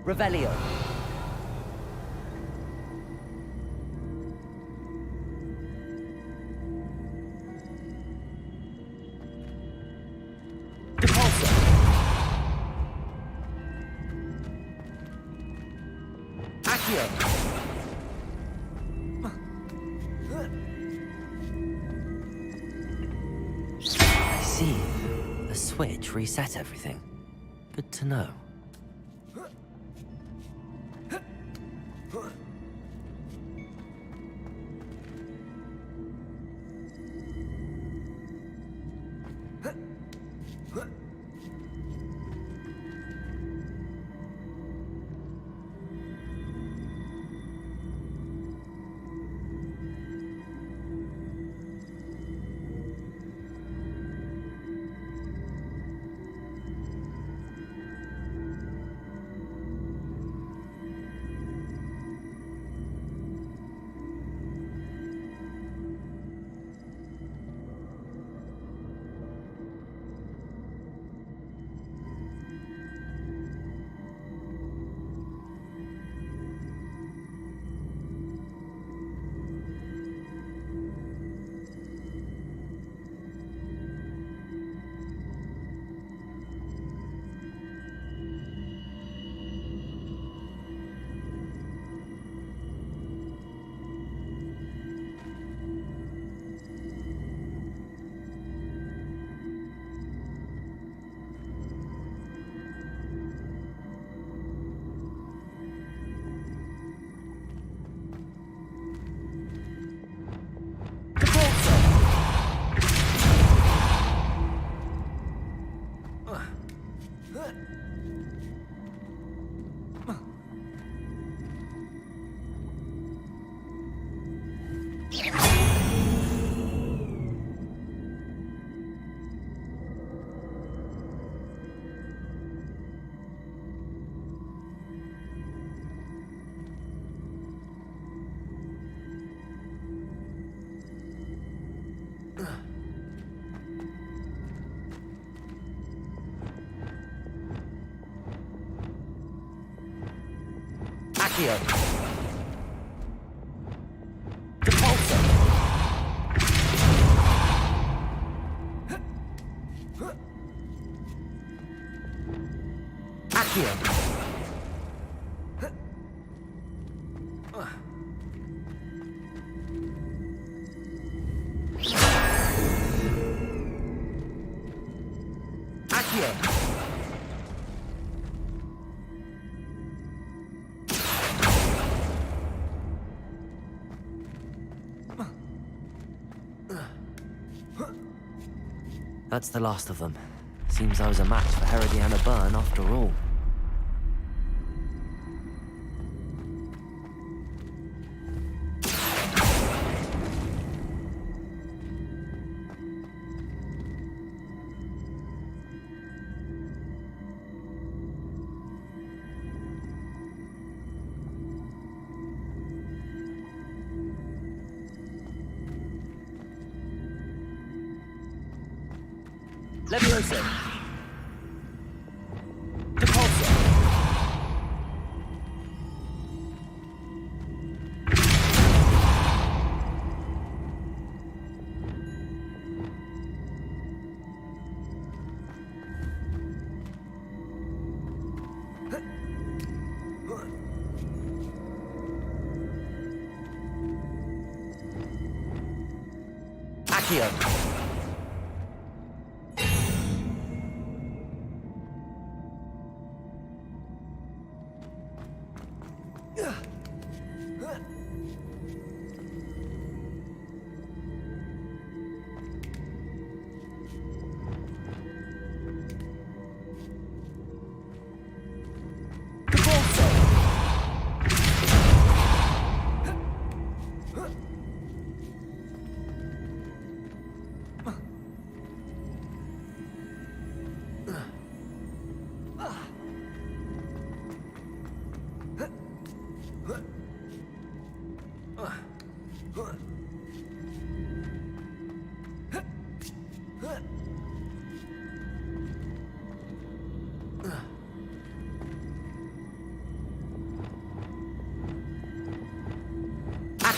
Revelio. I see. The switch reset everything. Good to know. Accio. Repulsor. Accio. That's the last of them. Seems I was a match for Herodiana Byrne after all. Levioso. Depulso.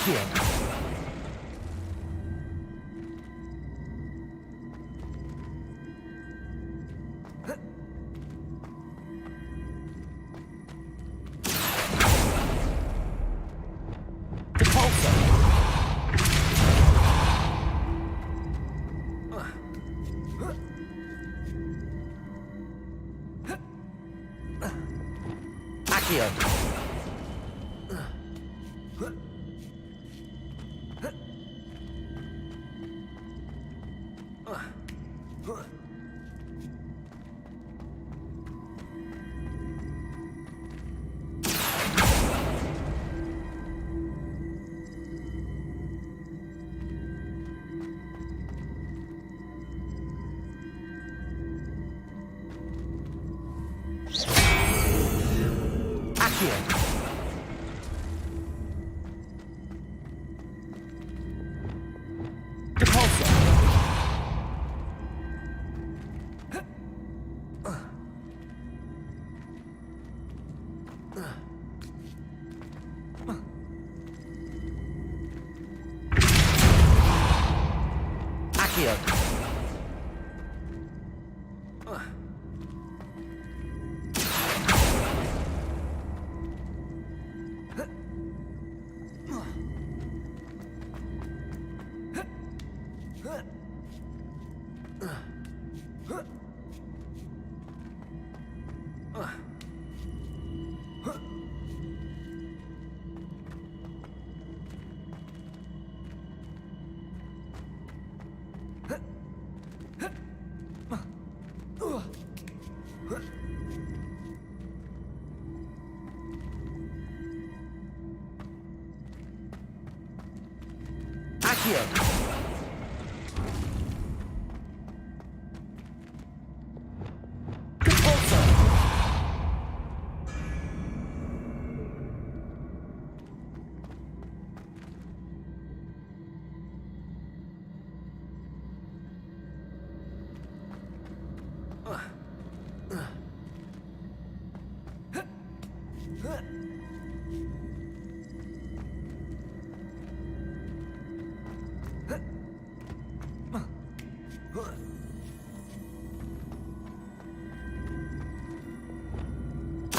Accio.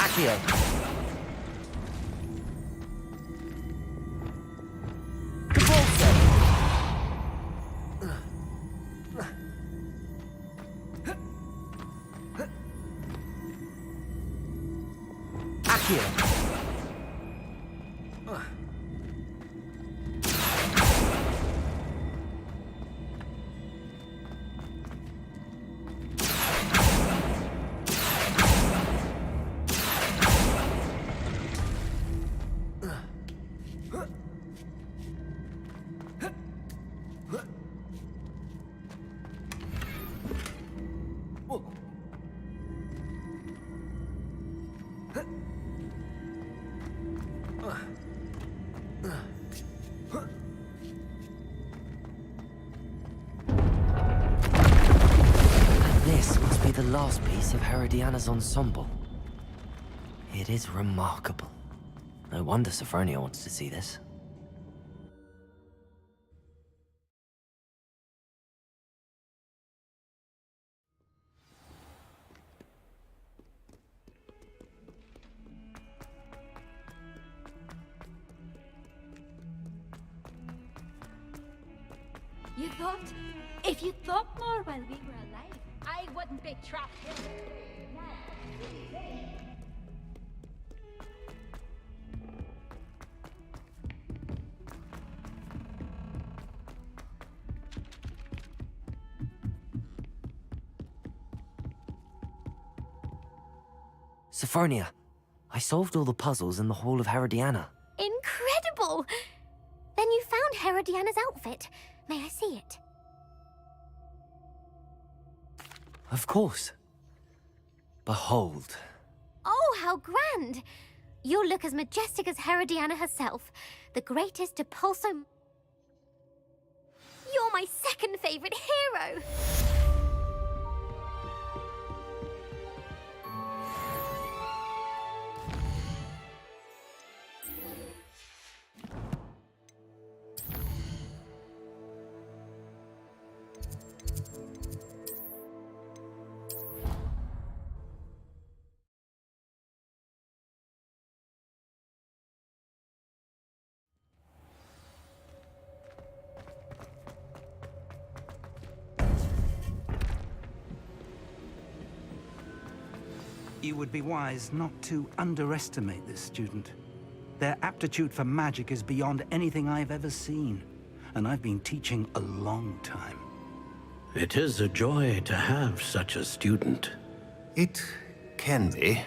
Accio. Accio. of Herodiana's ensemble. It is remarkable. No wonder Sophronia wants to see this. You thought? If you thought more while we were alive, I wouldn't be trapped here. Sophronia, I solved all the puzzles in the Hall of Herodiana. Incredible! Then you found Herodiana's outfit. May I see it? Of course. Behold. Oh, how grand! You'll look as majestic as Herodiana herself, the greatest Depulso... You're my second favorite hero! You would be wise not to underestimate this student. Their aptitude for magic is beyond anything I've ever seen, and I've been teaching a long time. It is a joy to have such a student. It can be.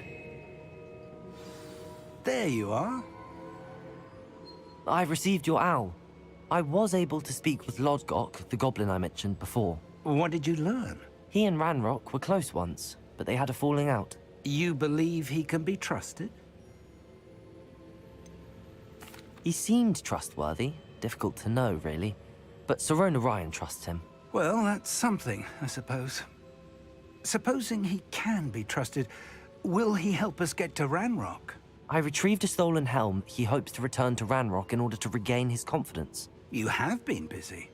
There you are. I received your owl. I was able to speak with Lodgok, the goblin I mentioned before. What did you learn? He and Ranrock were close once, but they had a falling out. You believe he can be trusted? He seemed trustworthy. Difficult to know, really. But Sirona Ryan trusts him. Well, that's something, I suppose. Supposing he can be trusted, will he help us get to Ranrock? I retrieved a stolen helm. He hopes to return to Ranrock in order to regain his confidence. You have been busy.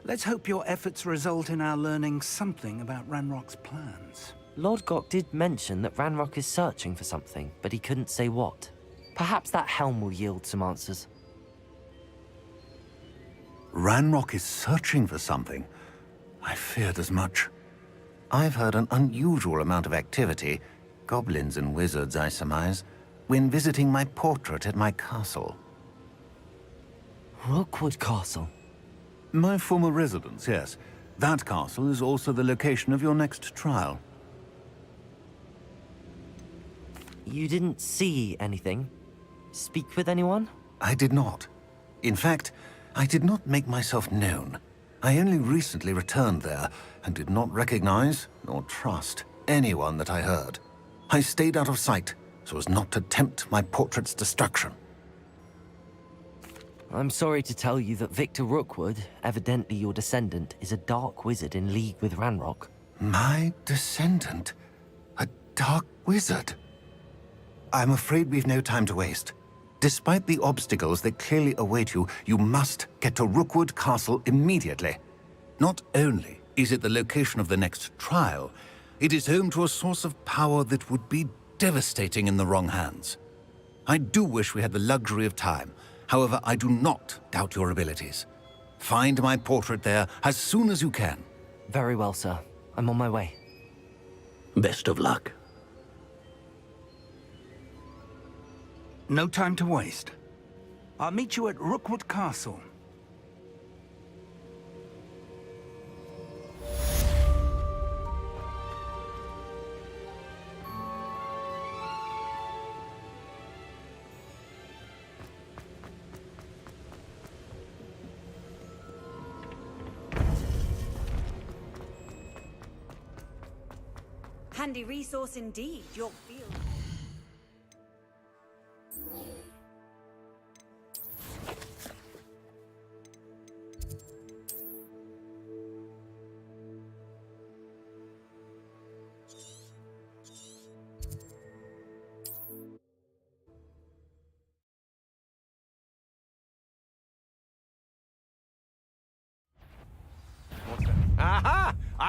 Let's hope your efforts result in our learning something about Ranrock's plans. Lodgok did mention that Ranrock is searching for something, but he couldn't say what. Perhaps that helm will yield some answers. Ranrock is searching for something. I feared as much. I've heard an unusual amount of activity, goblins and wizards, I surmise, when visiting my portrait at my castle. Rookwood Castle? My former residence, yes. That castle is also the location of your next trial. You didn't see anything? Speak with anyone? I did not. In fact, I did not make myself known. I only recently returned there and did not recognize nor trust anyone that I heard. I stayed out of sight so as not to tempt my portrait's destruction. I'm sorry to tell you that Victor Rookwood, evidently your descendant, is a dark wizard in league with Ranrock. My descendant? A dark wizard? I'm afraid we've no time to waste. Despite the obstacles that clearly await you, you must get to Rookwood Castle immediately. Not only is it the location of the next trial, it is home to a source of power that would be devastating in the wrong hands. I do wish we had the luxury of time. However, I do not doubt your abilities. Find my portrait there as soon as you can. Very well, sir. I'm on my way. Best of luck. No time to waste. I'll meet you at Rookwood Castle. Handy resource indeed, your field.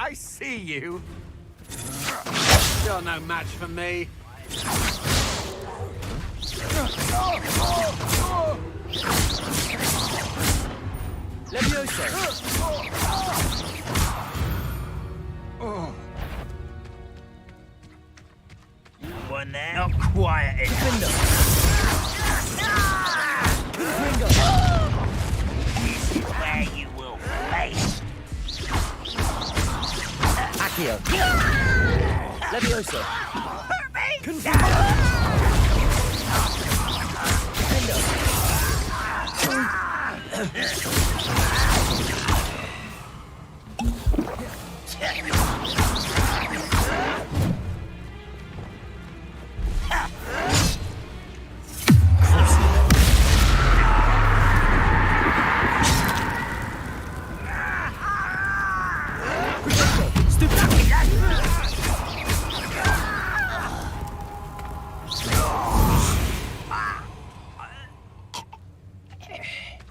I see you. You're no match for me. Levioso! One there. Not quiet enough. This is where you will face. Accio! Levioso!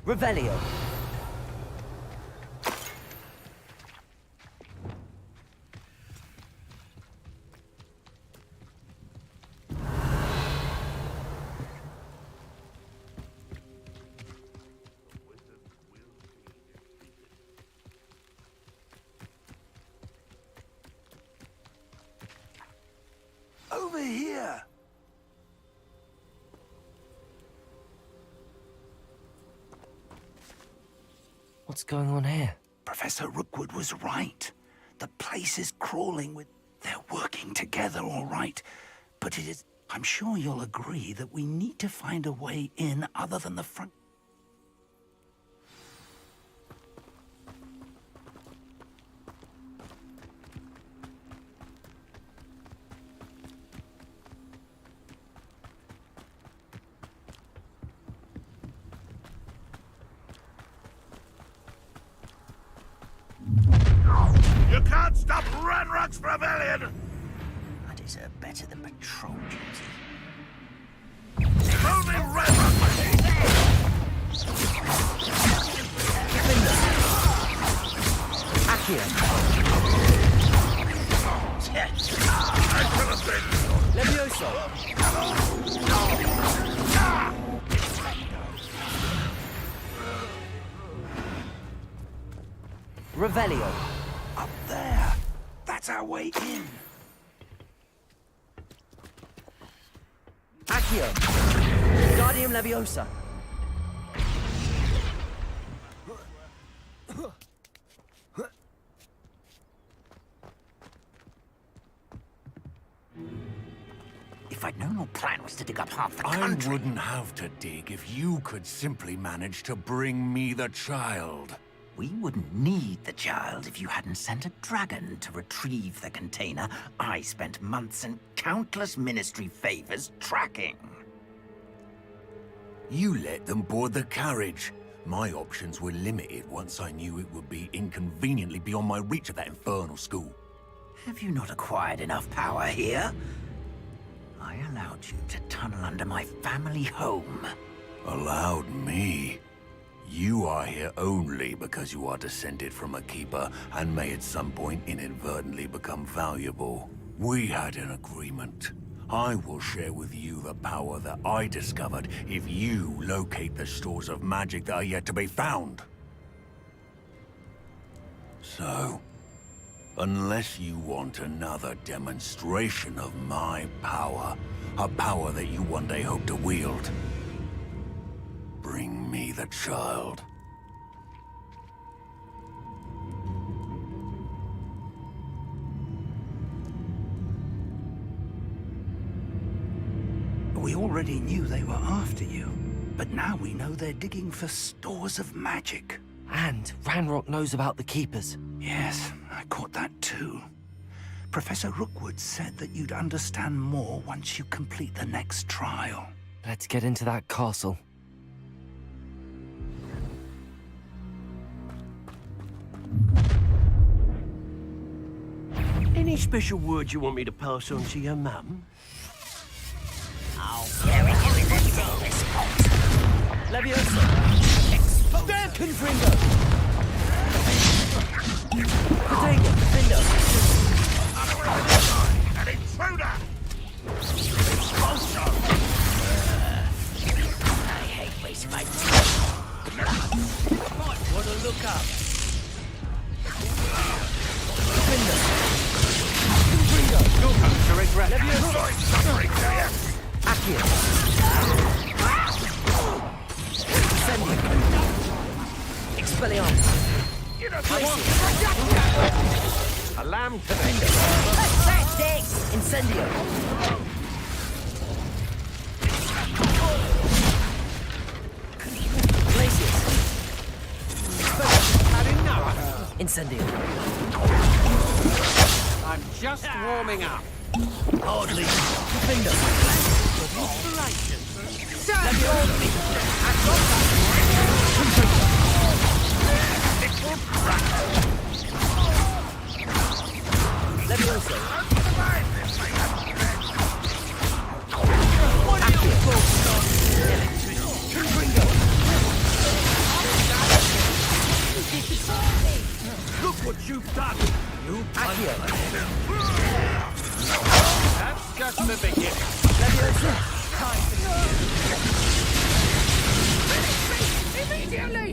Revelio. Over here! What's going on here? Professor Rookwood was right. The place is crawling with... They're working together, all right. But it is... I'm sure you'll agree that we need to find a way in other than the front... You can't stop Ranrock's rebellion! I deserve better than patrol duty. Only Ranrock Accio! Levioso! Revelio. Up there. That's our way in. Accio! Guardium Leviosa! If I'd known your plan was to dig up half the I country... wouldn't have to dig if you could simply manage to bring me the child. We wouldn't need the child if you hadn't sent a dragon to retrieve the container I spent months and countless ministry favors tracking. You let them board the carriage. My options were limited once I knew it would be inconveniently beyond my reach at that infernal school. Have you not acquired enough power here? I allowed you to tunnel under my family home. Allowed me? You are here only because you are descended from a keeper and may at some point inadvertently become valuable. We had an agreement. I will share with you the power that I discovered if you locate the stores of magic that are yet to be found. So, unless you want another demonstration of my power, a power that you one day hope to wield, bring me the child. We already knew they were after you, but now we know they're digging for stores of magic. And Ranrock knows about the Keepers. Yes, I caught that too. Professor Rookwood said that you'd understand more once you complete the next trial. Let's get into that castle. Any special words you want me to pass on to your mum? I'll bury you in the deepest Leviosa! Damn Confringo! Protego, defender! An intruder! I hate wasting my time. Might want to look up. Defender! You'll come to regret Leviosa! Accio! Incendio! Expelliarmus! a lamb to the Incendio! Glacius! Had enough! Incendio! I'm just warming up. Hardly! Defender! Inspiration. Leviosa! Look what you've done! You Accio! That's just the beginning. Leviosa! Immediately!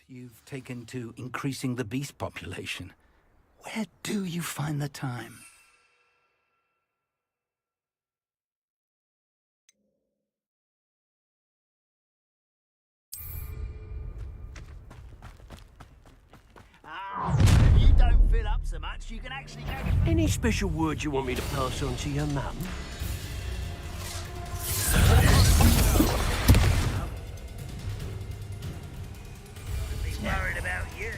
You've taken to increasing the beast population. Where do you find the time? If you don't fill up so much, you can actually go... Any special words you want me to pass on to your mum? He's worried about you.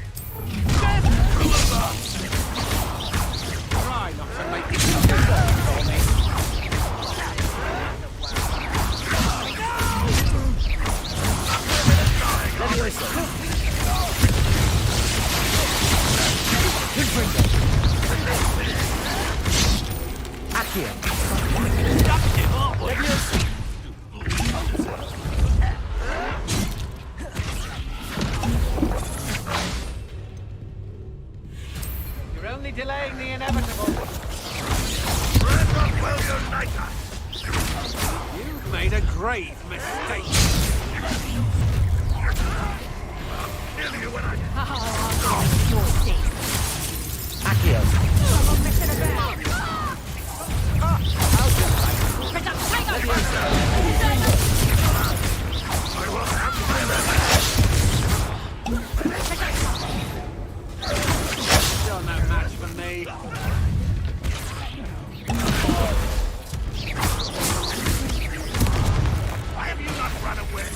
Try not to make it for me. Leviosa! Accio! Leviosa! You're only delaying the inevitable. You've made a grave mistake. Accio! You're no match for me. Why have you not run away?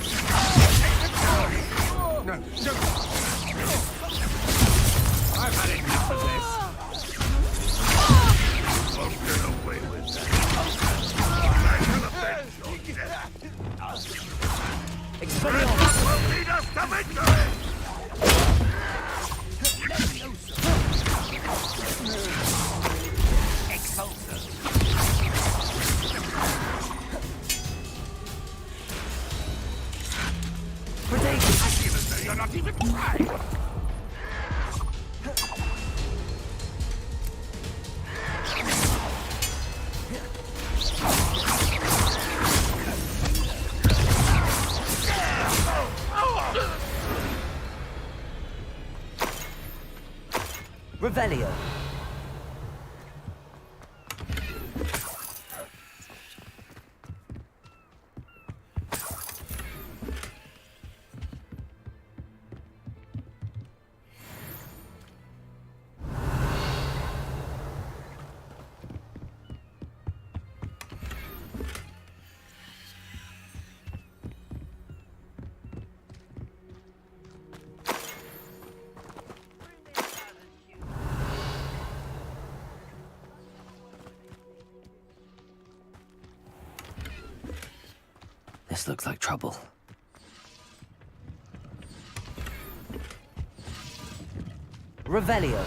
No, no. I've had enough of this. Won't get away with that. I will avenge your death. Will lead us to victory! You're not even trying! Revelio! This looks like trouble. Revelio.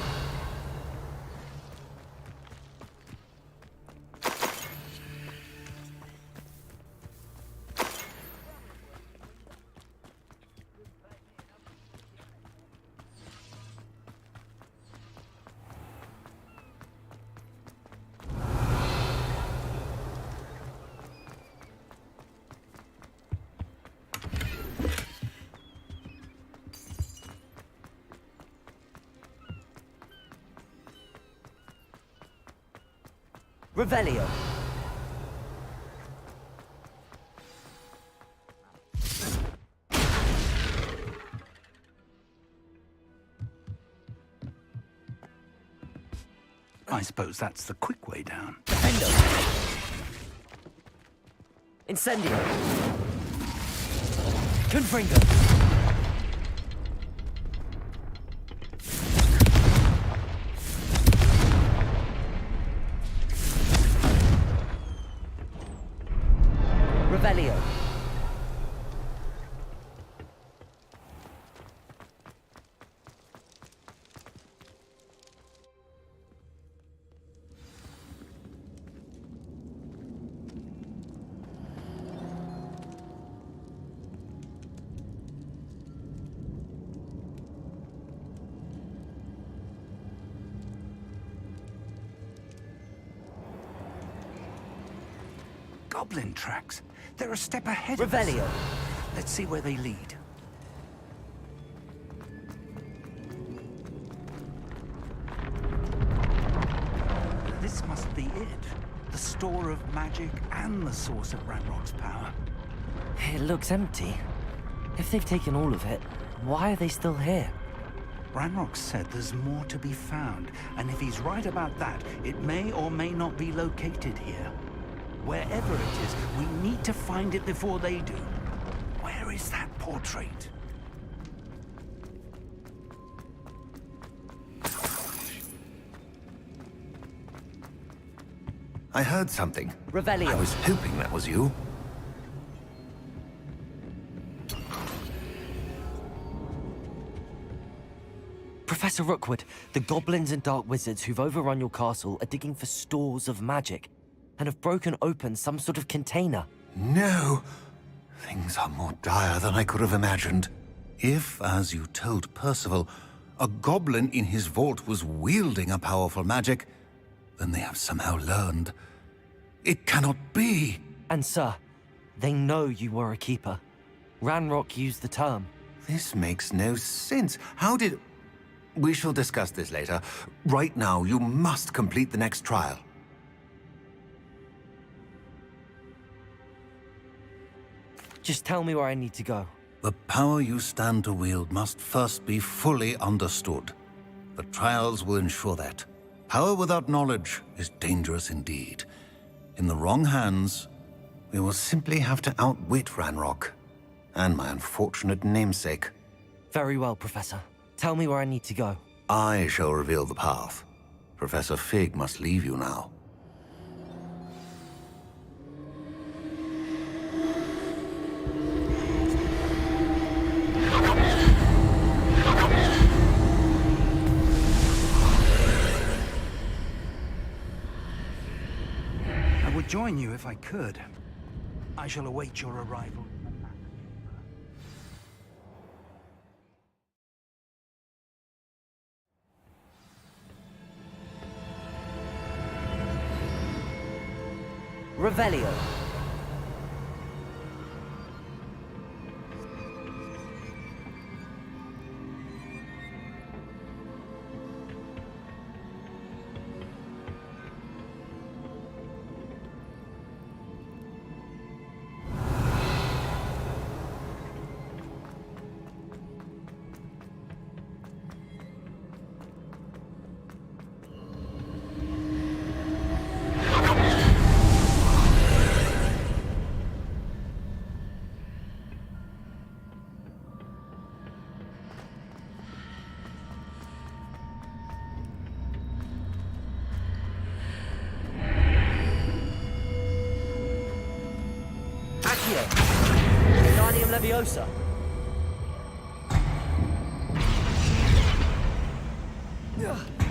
Revelio. I suppose that's the quick way down. Defendo. Incendio. Confringo. Revelio. Goblin tracks. They're a step ahead Revelio. of us. Let's see where they lead. This must be it. The store of magic and the source of Ranrock's power. It looks empty. If they've taken all of it, why are they still here? Ranrock said there's more to be found, and if he's right about that, it may or may not be located here. Wherever it is, we need to find it before they do. Where is that portrait? I heard something. Revelio. I was hoping that was you. Professor Rookwood, the goblins and dark wizards who've overrun your castle are digging for stores of magic and have broken open some sort of container. No! Things are more dire than I could have imagined. If, as you told Percival, a goblin in his vault was wielding a powerful magic, then they have somehow learned. It cannot be! And sir, they know you were a keeper. Ranrock used the term. This makes no sense. How did... We shall discuss this later. Right now, you must complete the next trial. Just tell me where I need to go. The power you stand to wield must first be fully understood. The trials will ensure that. Power without knowledge is dangerous indeed. In the wrong hands, we will simply have to outwit Ranrock and my unfortunate namesake. Very well, Professor. Tell me where I need to go. I shall reveal the path. Professor Fig must leave you now. I would join you if I could. I shall await your arrival. Revelio. Wingardium Leviosa. Ugh.